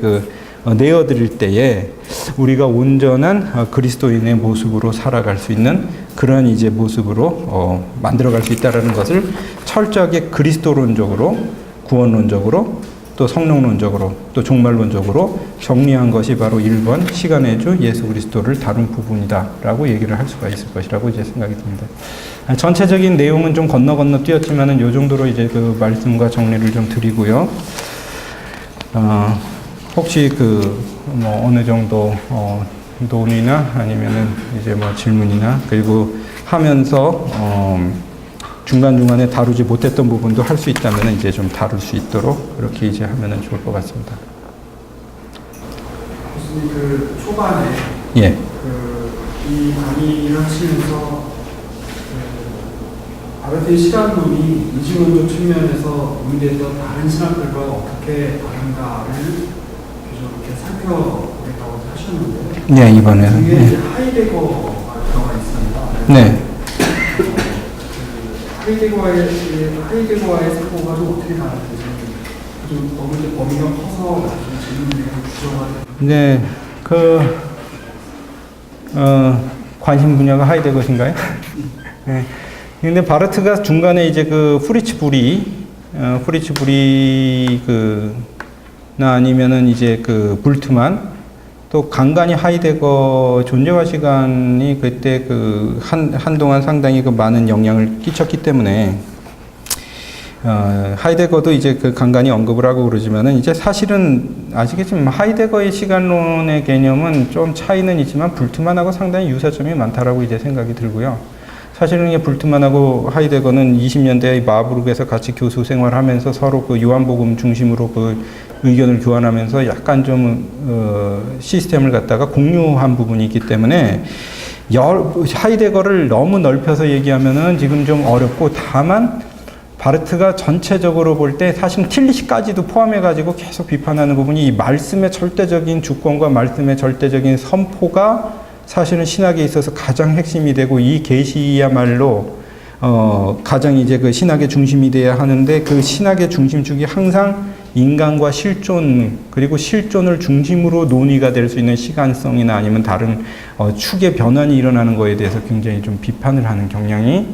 내어드릴 때에 우리가 온전한 그리스도인의 모습으로 살아갈 수 있는 그런 이제 모습으로 만들어갈 수 있다라는 것을 철저하게 그리스도론적으로 구원론적으로 또 성령론적으로 또 종말론적으로 정리한 것이 바로 1번 시간의 주 예수 그리스도를 다룬 부분이다라고 얘기를 할 수가 있을 것이라고 이제 생각이 듭니다. 전체적인 내용은 좀 건너 뛰었지만은 요 정도로 이제 그 말씀과 정리를 좀 드리고요. 혹시 뭐 어느 정도 논의나 아니면은 이제 뭐 질문이나 그리고 하면서 중간중간에 다루지 못했던 부분도 할 수 있다면 이제 좀 다룰 수 있도록 그렇게 이제 하면은 좋을 것 같습니다. 교수님 그 초반에 예. 이 강의를 하시면서 바르트의 시간론이 이중론적 측면에서 문제했던 다른 신학들과 어떻게 다른가를 좀 이렇게 살펴보겠다고 하셨는데, 네, 이번에는. 그게 이제 하이데거가 들어가 있습니다. 네. 하이데거와의 사고가 좀 어떻게 다른지 좀 너무 이제 범위가 커서 나중에 질문들이 좀 주저가 네, 관심 분야가 하이데거신가요? 네. 근데 바르트가 중간에 이제 프리츠 부리 나 아니면은 이제 불트만 또 간간히 하이데거 존재화 시간이 그때 한동안 상당히 많은 영향을 끼쳤기 때문에 하이데거도 이제 간간히 언급을 하고 그러지만은 이제 사실은 아시겠지만 하이데거의 시간론의 개념은 좀 차이는 있지만 불트만하고 상당히 유사점이 많다라고 이제 생각이 들고요. 사실은 불트만하고 하이데거는 20년대에 마부르크에서 같이 교수 생활하면서 서로 요한복음 중심으로 의견을 교환하면서 약간 좀 시스템을 갖다가 공유한 부분이 있기 때문에 하이데거를 너무 넓혀서 얘기하면은 지금 좀 어렵고, 다만 바르트가 전체적으로 볼 때 사실 틸리시까지도 포함해가지고 계속 비판하는 부분이 이 말씀의 절대적인 주권과 말씀의 절대적인 선포가 사실은 신학에 있어서 가장 핵심이 되고, 이 계시야말로 가장 이제 신학의 중심이 돼야 하는데, 그 신학의 중심축이 항상 인간과 실존, 그리고 실존을 중심으로 논의가 될 수 있는 시간성이나 아니면 다른 축의 변환이 일어나는 거에 대해서 굉장히 좀 비판을 하는 경향이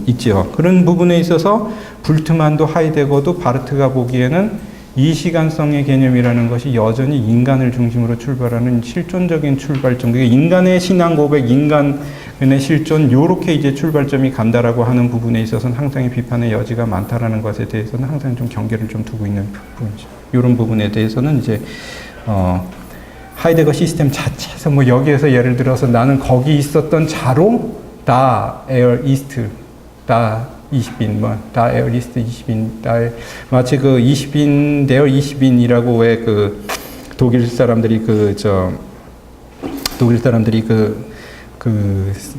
있죠. 그런 부분에 있어서 불트만도 하이데거도 바르트가 보기에는 이 시간성의 개념이라는 것이 여전히 인간을 중심으로 출발하는 실존적인 출발점, 그게 인간의 신앙 고백, 인간의 실존, 요렇게 이제 출발점이 간다라고 하는 부분에 있어서는 항상 비판의 여지가 많다라는 것에 대해서는 항상 좀 경계를 좀 두고 있는 부분이죠. 이런 부분에 대해서는 이제 하이데거 시스템 자체에서 뭐 여기에서 예를 들어서 나는 거기 있었던 자로 다 에어 이스트 다 20인, 다 에어리스트 20인, 마치 20인, 데어 20인이라고 왜 독일 사람들이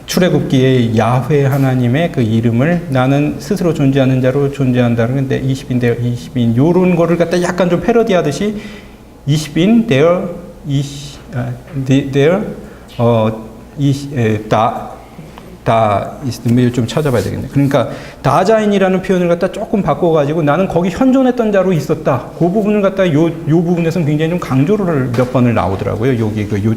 출애굽기의 야훼 하나님의 이름을 나는 스스로 존재하는 자로 존재한다는 건데 20인, 데어 20인, 요런 거를 갖다 약간 좀 패러디 하듯이 20인, 데어 다 있으면 좀 찾아봐야 되겠네. 그러니까 다자인이라는 표현을 갖다 조금 바꿔가지고 나는 거기 현존했던 자로 있었다. 그 부분을 갖다 요 부분에서는 굉장히 좀 강조를 몇 번을 나오더라고요. 여기 요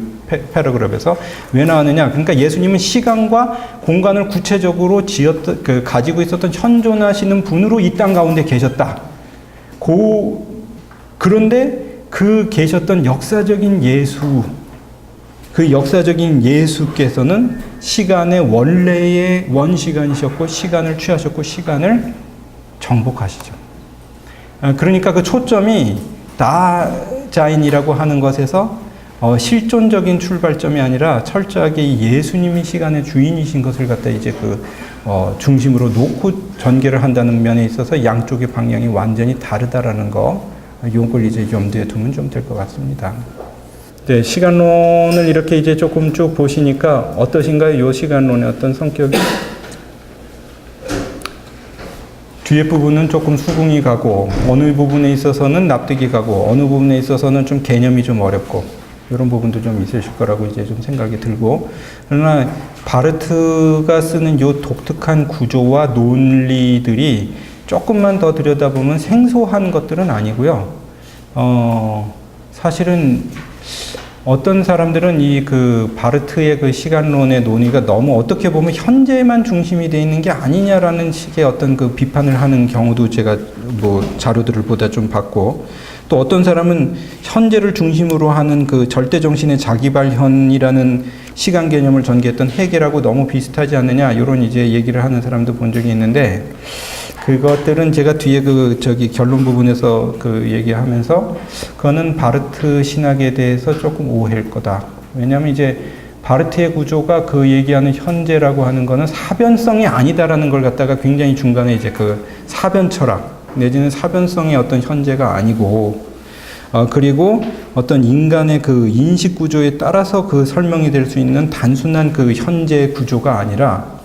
패러그래프에서 왜 나왔느냐? 그러니까 예수님은 시간과 공간을 구체적으로 가지고 있었던 현존하시는 분으로 이 땅 가운데 계셨다. 그런데 계셨던 역사적인 예수께서는 시간의 원래의 원시간이셨고 시간을 취하셨고 시간을 정복하시죠. 그러니까 초점이 다자인이라고 하는 것에서 실존적인 출발점이 아니라 철저하게 예수님이 시간의 주인이신 것을 갖다 이제 중심으로 놓고 전개를 한다는 면에 있어서 양쪽의 방향이 완전히 다르다라는 거, 요걸 이제 염두에 두면 좀 될 것 같습니다. 네, 시간론을 이렇게 이제 조금 쭉 보시니까 어떠신가요? 이 시간론의 어떤 성격이? 뒤에 부분은 조금 수긍이 가고, 어느 부분에 있어서는 납득이 가고, 어느 부분에 있어서는 좀 개념이 좀 어렵고, 이런 부분도 좀 있으실 거라고 이제 좀 생각이 들고, 그러나 바르트가 쓰는 이 독특한 구조와 논리들이 조금만 더 들여다보면 생소한 것들은 아니고요. 사실은 어떤 사람들은 이 그 바르트의 그 시간론의 논의가 너무 어떻게 보면 현재만 중심이 되어 있는 게 아니냐라는 식의 어떤 그 비판을 하는 경우도 제가 뭐 자료들을 보다 좀 봤고, 또 어떤 사람은 현재를 중심으로 하는 그 절대 정신의 자기 발현이라는 시간 개념을 전개했던 해겔하고 너무 비슷하지 않느냐, 이런 이제 얘기를 하는 사람도 본 적이 있는데, 그것들은 제가 뒤에 그 저기 결론 부분에서 그 얘기하면서 그거는 바르트 신학에 대해서 조금 오해일 거다. 왜냐하면 이제 바르트의 구조가 그 얘기하는 현재라고 하는 거는 사변성이 아니다라는 걸 갖다가 굉장히 중간에 이제 그 사변 철학 내지는 사변성의 어떤 현재가 아니고, 그리고 어떤 인간의 그 인식 구조에 따라서 그 설명이 될 수 있는 단순한 그 현재 구조가 아니라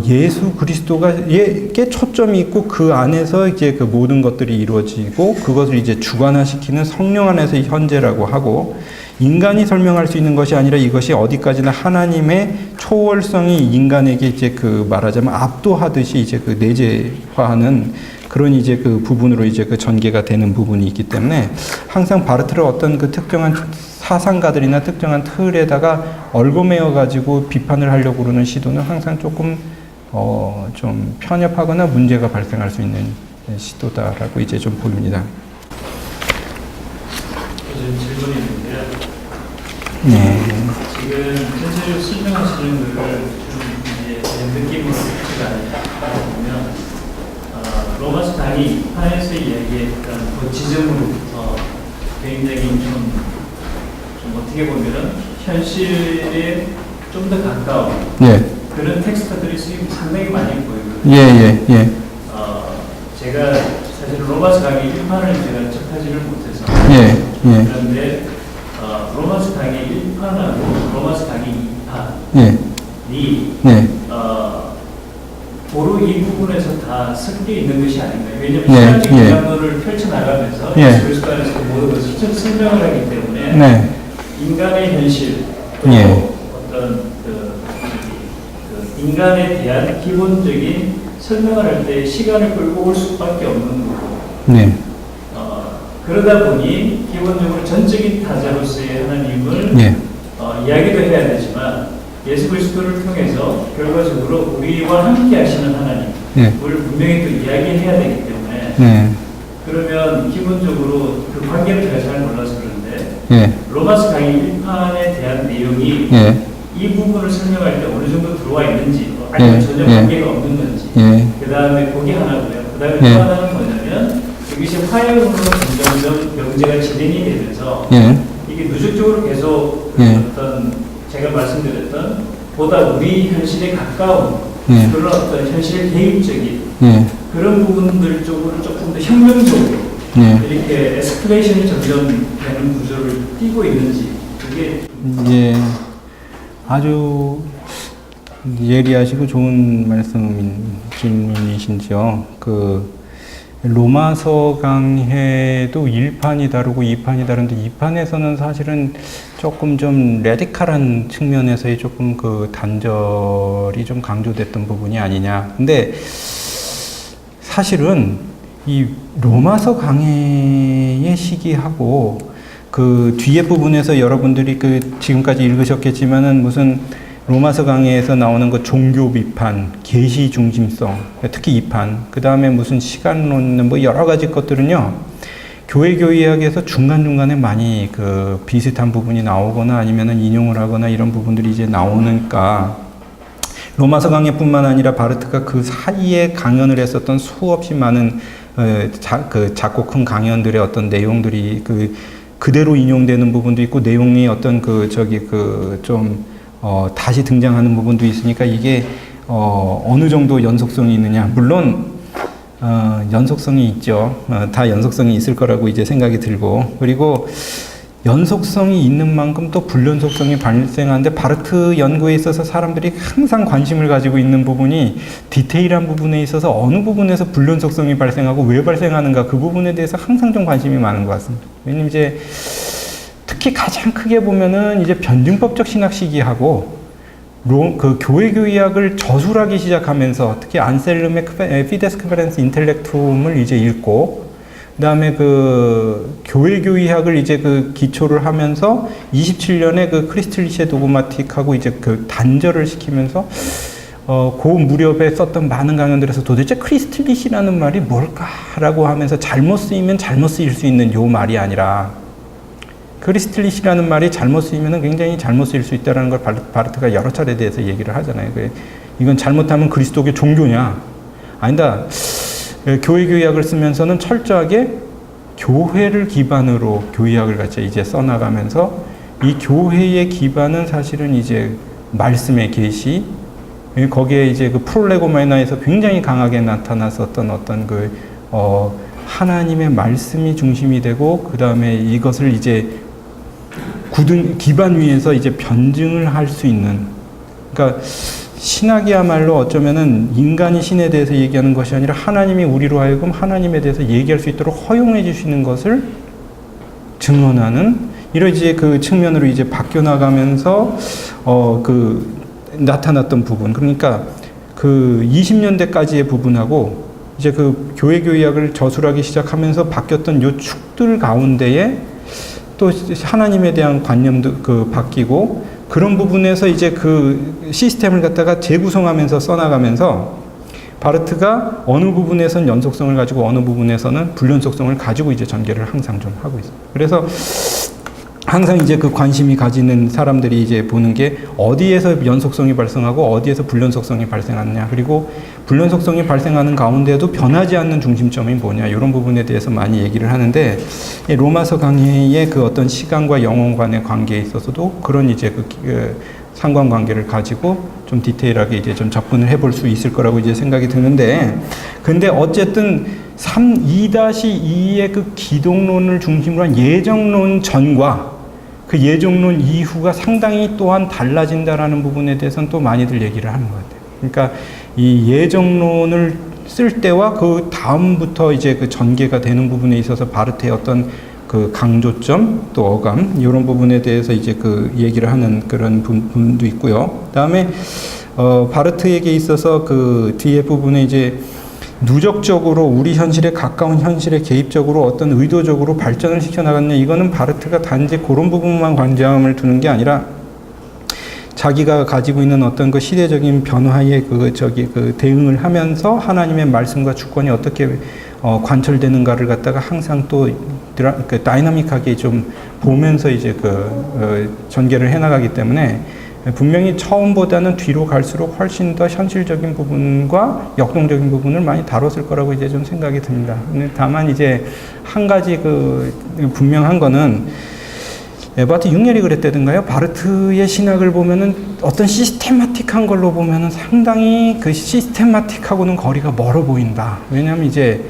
예수 그리스도가에게 초점이 있고 그 안에서 이제 그 모든 것들이 이루어지고 그것을 이제 주관화시키는 성령 안에서의 현재라고 하고, 인간이 설명할 수 있는 것이 아니라 이것이 어디까지나 하나님의 초월성이 인간에게 이제 그 말하자면 압도하듯이 이제 그 내재화하는 그런 이제 그 부분으로 이제 그 전개가 되는 부분이 있기 때문에 항상 바르트를 어떤 그 특정한 사상가들이나 특정한 틀에다가 얽어매어 가지고 비판을 하려고 그러는 시도는 항상 조금 좀 편협하거나 문제가 발생할 수 있는 시도다라고 이제 좀 보입니다. 질문이 있는데요. 네. 지금 전체적으로 설명하시는 거를 좀 이제 제 느낌으로 보면 로마서 강의 2파에서 이야기했던 그 지점으로부터 굉장히 좀 어떻게 보면은 현실에 좀 더 가까운 그런 텍스트들이 상당히 많이 보이거든요. 제가 사실 로마서 강의 1판을 제가 접하지를 못해서 그런데 로마서 강의 1판하고 로마서 강의 2판이 고루 이 부분에서 다 섞여 있는 것이 아닌가요? 왜냐하면 시간적 인간론을 펼쳐나가면서 예수 그리스도 안에서 모든 것을 설명을 하기 때문에 인간의 현실, 또 어떤 그 인간에 대한 기본적인 설명을 할 때 시간을 끌고 올 수밖에 없는 거고, 그러다 보니 기본적으로 전적인 타자로서의 하나님을 이야기도 해야 되지만 예수 그리스도를 통해서 결과적으로 우리와 함께 하시는 하나님을 분명히 또 이야기해야 되기 때문에 그러면 기본적으로 그 관계를 제가 잘 몰라서 그런데 로마서 강의 1판에 대한 내용이 이 부분을 설명할 때 어느 정도 들어와 있는지 아니면 전혀 관계가 없는 건지 그 다음에 거기 하나고요. 그 다음에 또 하나는 뭐냐면 이것이 화형으로 점점 경제가 진행이 되면서 이게 누적적으로 계속 어떤 제가 말씀드렸던 보다 우리 현실에 가까운 그런 어떤 현실 개입적인 그런 부분들 쪽으로 조금 더 혁명적으로 이렇게 에스컬레이션이 점점 되는 구조를 띄고 있는지 그게 아주 예리하시고 좋은 질문이신지요. 그 로마서 강해도 1판이 다르고 2판이 다른데 2판에서는 사실은 조금 좀 레디칼한 측면에서의 조금 그 단절이 좀 강조됐던 부분이 아니냐. 근데 사실은 이 로마서 강해의 시기하고 그 뒤에 부분에서 여러분들이 그 지금까지 읽으셨겠지만은 무슨 로마서 강해에서 나오는 그 종교 비판, 계시 중심성, 특히 2판, 그 다음에 무슨 시간론, 뭐 여러 가지 것들은요, 교회학에서 중간중간에 많이 그 비슷한 부분이 나오거나 아니면은 인용을 하거나 이런 부분들이 이제 나오니까 로마서 강해뿐만 아니라 바르트가 그 사이에 강연을 했었던 수없이 많은 작고 큰 강연들의 어떤 내용들이 그대로 인용되는 부분도 있고 내용이 어떤 다시 등장하는 부분도 있으니까 이게 어느 정도 연속성이 있느냐. 물론 연속성이 있죠. 다 연속성이 있을 거라고 이제 생각이 들고, 그리고 연속성이 있는 만큼 또 불연속성이 발생하는데 바르트 연구에 있어서 사람들이 항상 관심을 가지고 있는 부분이 디테일한 부분에 있어서 어느 부분에서 불연속성이 발생하고 왜 발생하는가, 그 부분에 대해서 항상 좀 관심이 많은 것 같습니다. 왜냐면 이제 특히 가장 크게 보면은 이제 변증법적 신학 시기하고 그 교회학을 저술하기 시작하면서 특히 안셀름의 피데스 크베렌스 인텔렉툼을 이제 읽고, 그다음에 그 교회교의학을 이제 그 기초를 하면서 27년에 그 크리스틀리시의 도그마틱하고 이제 그 단절을 시키면서 그 무렵에 썼던 많은 강연들에서 도대체 크리스틀리시라는 말이 뭘까라고 하면서 잘못 쓰이면 잘못 쓰일 수 있는 요 말이 아니라 크리스틀리시라는 말이 잘못 쓰이면 굉장히 잘못 쓰일 수 있다는 걸 바르트가 여러 차례에 대해서 얘기를 하잖아요. 이건 잘못하면 그리스도교 종교냐? 아니다. 교회교의학을 쓰면서는 철저하게 교회를 기반으로 교의학을 같이 이제 써나가면서 이 교회의 기반은 사실은 이제 말씀의 계시, 거기에 이제 그 프롤레고메나에서 굉장히 강하게 나타났었던 어떤 그 하나님의 말씀이 중심이 되고 그 다음에 이것을 이제 굳은 기반 위에서 이제 변증을 할 수 있는, 그러니까 신학이야말로 어쩌면은 인간이 신에 대해서 얘기하는 것이 아니라 하나님이 우리로 하여금 하나님에 대해서 얘기할 수 있도록 허용해 주시는 것을 증언하는 이런 이제 그 측면으로 이제 바뀌어 나가면서 그 나타났던 부분, 그러니까 그 20년대까지의 부분하고 이제 그 교회교의학을 저술하기 시작하면서 바뀌었던 요 축들 가운데에 또 하나님에 대한 관념도 그 바뀌고 그런 부분에서 이제 그 시스템을 갖다가 재구성하면서 써나가면서 바르트가 어느 부분에서는 연속성을 가지고 어느 부분에서는 불연속성을 가지고 이제 전개를 항상 좀 하고 있어요. 그래서 항상 이제 그 관심이 가지는 사람들이 이제 보는 게 어디에서 연속성이 발생하고 어디에서 불연속성이 발생하느냐, 그리고 불연속성이 발생하는 가운데도 변하지 않는 중심점이 뭐냐, 이런 부분에 대해서 많이 얘기를 하는데, 로마서 강의의 그 어떤 시간과 영혼 간의 관계에 있어서도 그런 이제 그 상관관계를 가지고 좀 디테일하게 이제 좀 접근을 해볼 수 있을 거라고 이제 생각이 드는데, 근데 어쨌든 2-2의 그 기독론을 중심으로 한 예정론 전과 그 예정론 이후가 상당히 또한 달라진다라는 부분에 대해서는 또 많이들 얘기를 하는 것 같아요. 그러니까 이 예정론을 쓸 때와 그 다음부터 이제 그 전개가 되는 부분에 있어서 바르트의 어떤 그 강조점 또 어감 이런 부분에 대해서 이제 그 얘기를 하는 그런 부분도 있고요. 그다음에 바르트에게 있어서 그 뒤에 부분에 이제 누적적으로 우리 현실에 가까운 현실에 개입적으로 어떤 의도적으로 발전을 시켜나갔냐, 이거는 바르트가 단지 그런 부분만 관점을 두는 게 아니라 자기가 가지고 있는 어떤 그 시대적인 변화에 그 대응을 하면서 하나님의 말씀과 주권이 어떻게 관철되는가를 갖다가 항상 또 다이나믹하게 좀 보면서 이제 전개를 해나가기 때문에 분명히 처음보다는 뒤로 갈수록 훨씬 더 현실적인 부분과 역동적인 부분을 많이 다뤘을 거라고 이제 좀 생각이 듭니다. 다만 이제 한 가지 분명한 거는 에버하트 융렐이 그랬다든가요. 바르트의 신학을 보면은 어떤 시스테마틱한 걸로 보면은 상당히 그 시스테마틱하고는 거리가 멀어 보인다. 왜냐하면 이제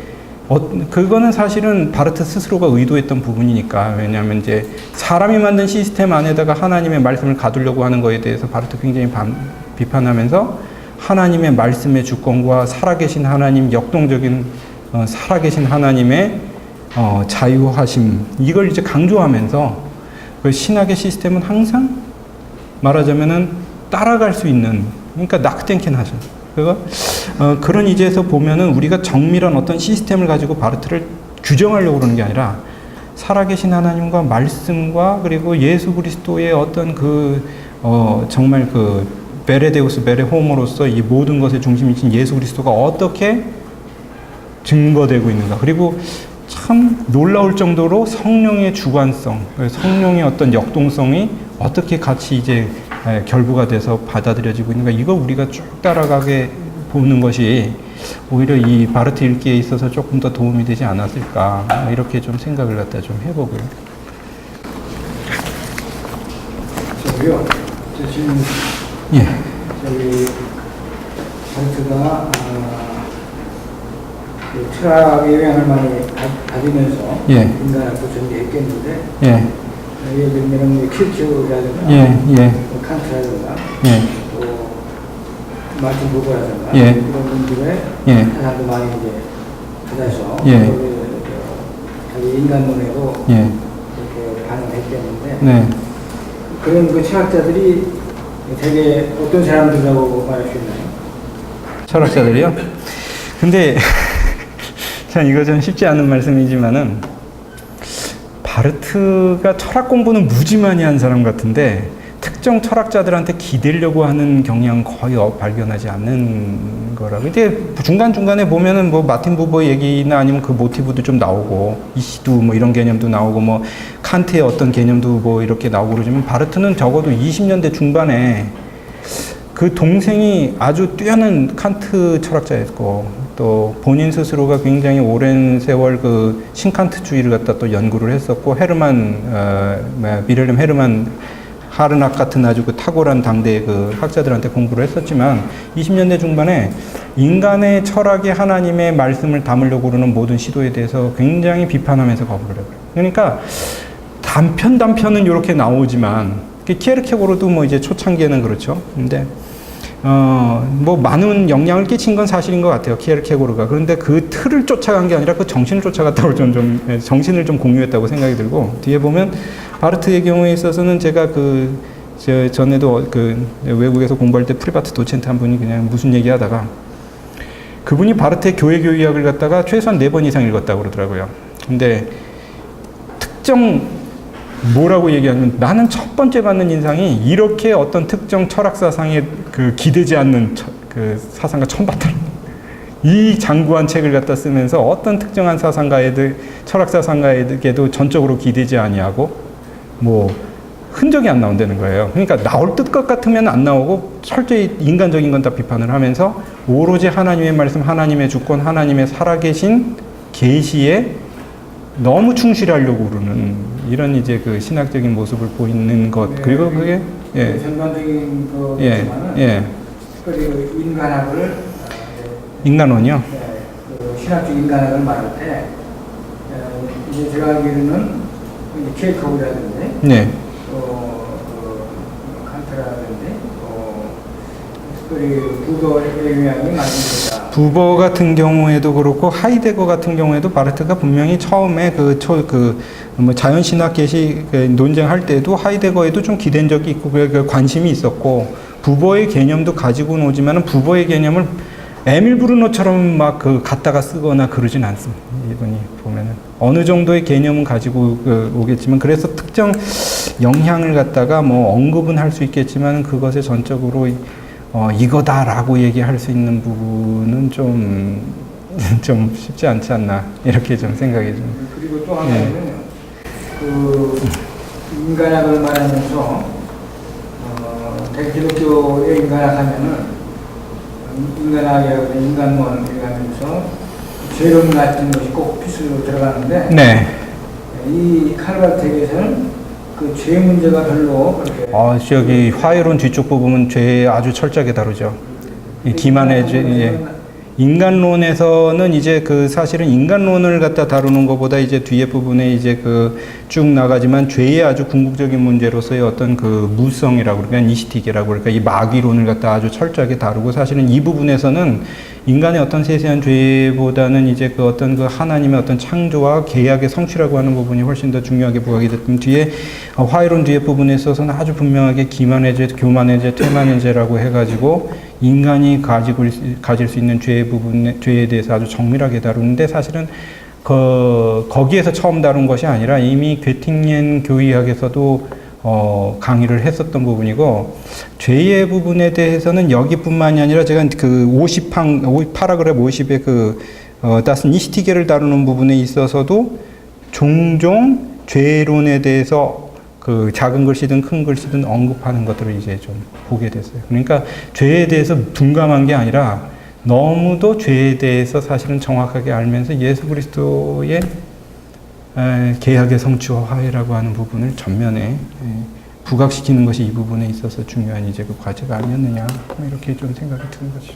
그거는 사실은 바르트 스스로가 의도했던 부분이니까. 왜냐하면 이제 사람이 만든 시스템 안에다가 하나님의 말씀을 가두려고 하는 거에 대해서 바르트 굉장히 비판하면서 하나님의 말씀의 주권과 살아계신 하나님, 역동적인 살아계신 하나님의 자유하심, 이걸 이제 강조하면서 그 신학의 시스템은 항상 말하자면은 따라갈 수 있는, 그러니까 낙땡캔 하죠. 그런 이제에서 보면은 우리가 정밀한 어떤 시스템을 가지고 바르트를 규정하려고 그러는 게 아니라 살아계신 하나님과 말씀과 그리고 예수 그리스도의 어떤 정말 베레데우스 베레호모로서 이 모든 것의 중심이신 예수 그리스도가 어떻게 증거되고 있는가, 그리고 참 놀라울 정도로 성령의 주관성, 성령의 어떤 역동성이 어떻게 같이 이제 결부가 돼서 받아들여지고 있는가, 이거 우리가 쭉 따라가게 보는 것이 오히려 이 바르트 읽기에 있어서 조금 더 도움이 되지 않았을까, 이렇게 좀 생각을 갖다 좀 해보고요. 저기요, 지금 예. 저기 바르트가 철학의 영향을 많이 받으면서 예. 인간을 전개했겠는데, 예. 예를 들면 킬트라든가, 칸트라든가, 또 마틴 부버라든가 이런 분들의 사상도 많이 이제 받아서 자기 인간론에도 이렇게 반응했겠는데, 그런 그 철학자들이 되게 어떤 사람들이라고 말할 수 있나요? 철학자들이요? 근데 참 이거 좀 쉽지 않은 말씀이지만은 바르트가 철학 공부는 무지 많이 한 사람 같은데 특정 철학자들한테 기대려고 하는 경향 거의 발견하지 않는 거라고. 이제 중간중간에 보면은 뭐 마틴 부버 얘기나 아니면 그 모티브도 좀 나오고 이시도 뭐 이런 개념도 나오고 뭐 칸트의 어떤 개념도 뭐 이렇게 나오고 그러지만 바르트는 적어도 20년대 중반에 그 동생이 아주 뛰어난 칸트 철학자였고 또 본인 스스로가 굉장히 오랜 세월 그 신칸트주의를 갖다 또 연구를 했었고 비렐름 헤르만 하르낙 같은 아주 그 탁월한 당대의 그 학자들한테 공부를 했었지만 20년대 중반에 인간의 철학이 하나님의 말씀을 담으려고 그러는 모든 시도에 대해서 굉장히 비판하면서 거부를 해요. 그러니까 단편은 이렇게 나오지만 키에르케고르도 뭐 이제 초창기에는 그렇죠. 근데 뭐 많은 영향을 끼친 건 사실인 것 같아요. 키에르케고르가. 그런데 그 틀을 쫓아간 게 아니라 그 정신을 쫓아갔다고 정신을 좀 공유했다고 생각이 들고 뒤에 보면 바르트의 경우에 있어서는 제가 전에도 외국에서 공부할 때 프리바트 도첸트 한 분이 그냥 무슨 얘기 하다가 그분이 바르트의 교회교의학을 갖다가 최소한 4번 이상 읽었다고 그러더라고요. 근데 특정 뭐라고 얘기하면 나는 첫 번째 받는 인상이 이렇게 어떤 특정 철학 사상에 기대지 않는 그 사상가 처음 봤다. 이 장구한 책을 갖다 쓰면서 어떤 특정한 철학 사상가에게도 전적으로 기대지 아니하고 뭐 흔적이 안 나온다는 거예요. 그러니까 나올 것 같으면 안 나오고 철저히 인간적인 건 다 비판을 하면서 오로지 하나님의 말씀, 하나님의 주권, 하나님의 살아계신 계시에 너무 충실하려고 그러는 이런 이제 그 신학적인 모습을 보이는 것. 네, 그리고 그게 전반적인 거지만은 특별히 그 인간학을 인간론이요. 그 신학적 인간학을 말할 때 이제 제가 알기로는 케이크호라든지 칸트라든지 특별히 부버의 영향이 많이 있다. 부버 같은 경우에도 그렇고 하이데거 같은 경우에도 바르트가 분명히 처음에 뭐 자연신학 계시 논쟁할 때도 하이데거에도 좀 기댄 적이 있고 관심이 있었고 부버의 개념도 가지고는 오지만은 부버의 개념을 에밀 브루노처럼 막 갖다가 쓰거나 그러진 않습니다. 이분이 보면은 어느 정도의 개념은 가지고 오겠지만 그래서 특정 영향을 갖다가 뭐 언급은 할 수 있겠지만 그것에 전적으로 이거다라고 얘기할 수 있는 부분은 좀 쉽지 않지 않나 이렇게 좀 생각이 좀. 그리고 또 하나는 그 인간학을 말하면서 기독교의 인간학 하면은 인간학이라고 인간론 얘기하면서 죄론 같은 것이 꼭 필수로 들어가는데 이 칼바르트에게서는 그 죄 문제가 별로 그렇게 저기 화해론 뒤쪽 부분은 죄 아주 철저하게 다루죠. 이 기만의 죄. 인간론에서는 이제 사실은 인간론을 갖다 다루는 것보다 이제 뒤에 부분에 이제 쭉 나가지만 죄의 아주 궁극적인 문제로서의 어떤 무성이라고 그러니까 니시티게라고 그러니까 이 마귀론을 갖다 아주 철저하게 다루고 사실은 이 부분에서는 인간의 어떤 세세한 죄보다는 이제 어떤 하나님의 어떤 창조와 계약의 성취라고 하는 부분이 훨씬 더 중요하게 부각이 됐던 뒤에 화해론 뒤에 부분에 있어서는 아주 분명하게 기만의 죄, 교만의 죄, 퇴만의 죄라고 해가지고 인간이 가질 수 있는 죄에 대해서 아주 정밀하게 다루는데 사실은 거기에서 처음 다룬 것이 아니라 이미 괴팅옌 교의학에서도 강의를 했었던 부분이고 죄의 부분에 대해서는 여기뿐만이 아니라 제가 파라그래프 50의 다스 니시티게를 다루는 부분에 있어서도 종종 죄론에 대해서 작은 글씨든 큰 글씨든 언급하는 것들을 이제 좀 보게 됐어요. 그러니까 죄에 대해서 둔감한 게 아니라 너무도 죄에 대해서 사실은 정확하게 알면서 예수 그리스도의 계약의 성취와 화해라고 하는 부분을 전면에 부각시키는 것이 이 부분에 있어서 중요한 이제 과제가 아니었느냐 이렇게 좀 생각이 드는 거죠.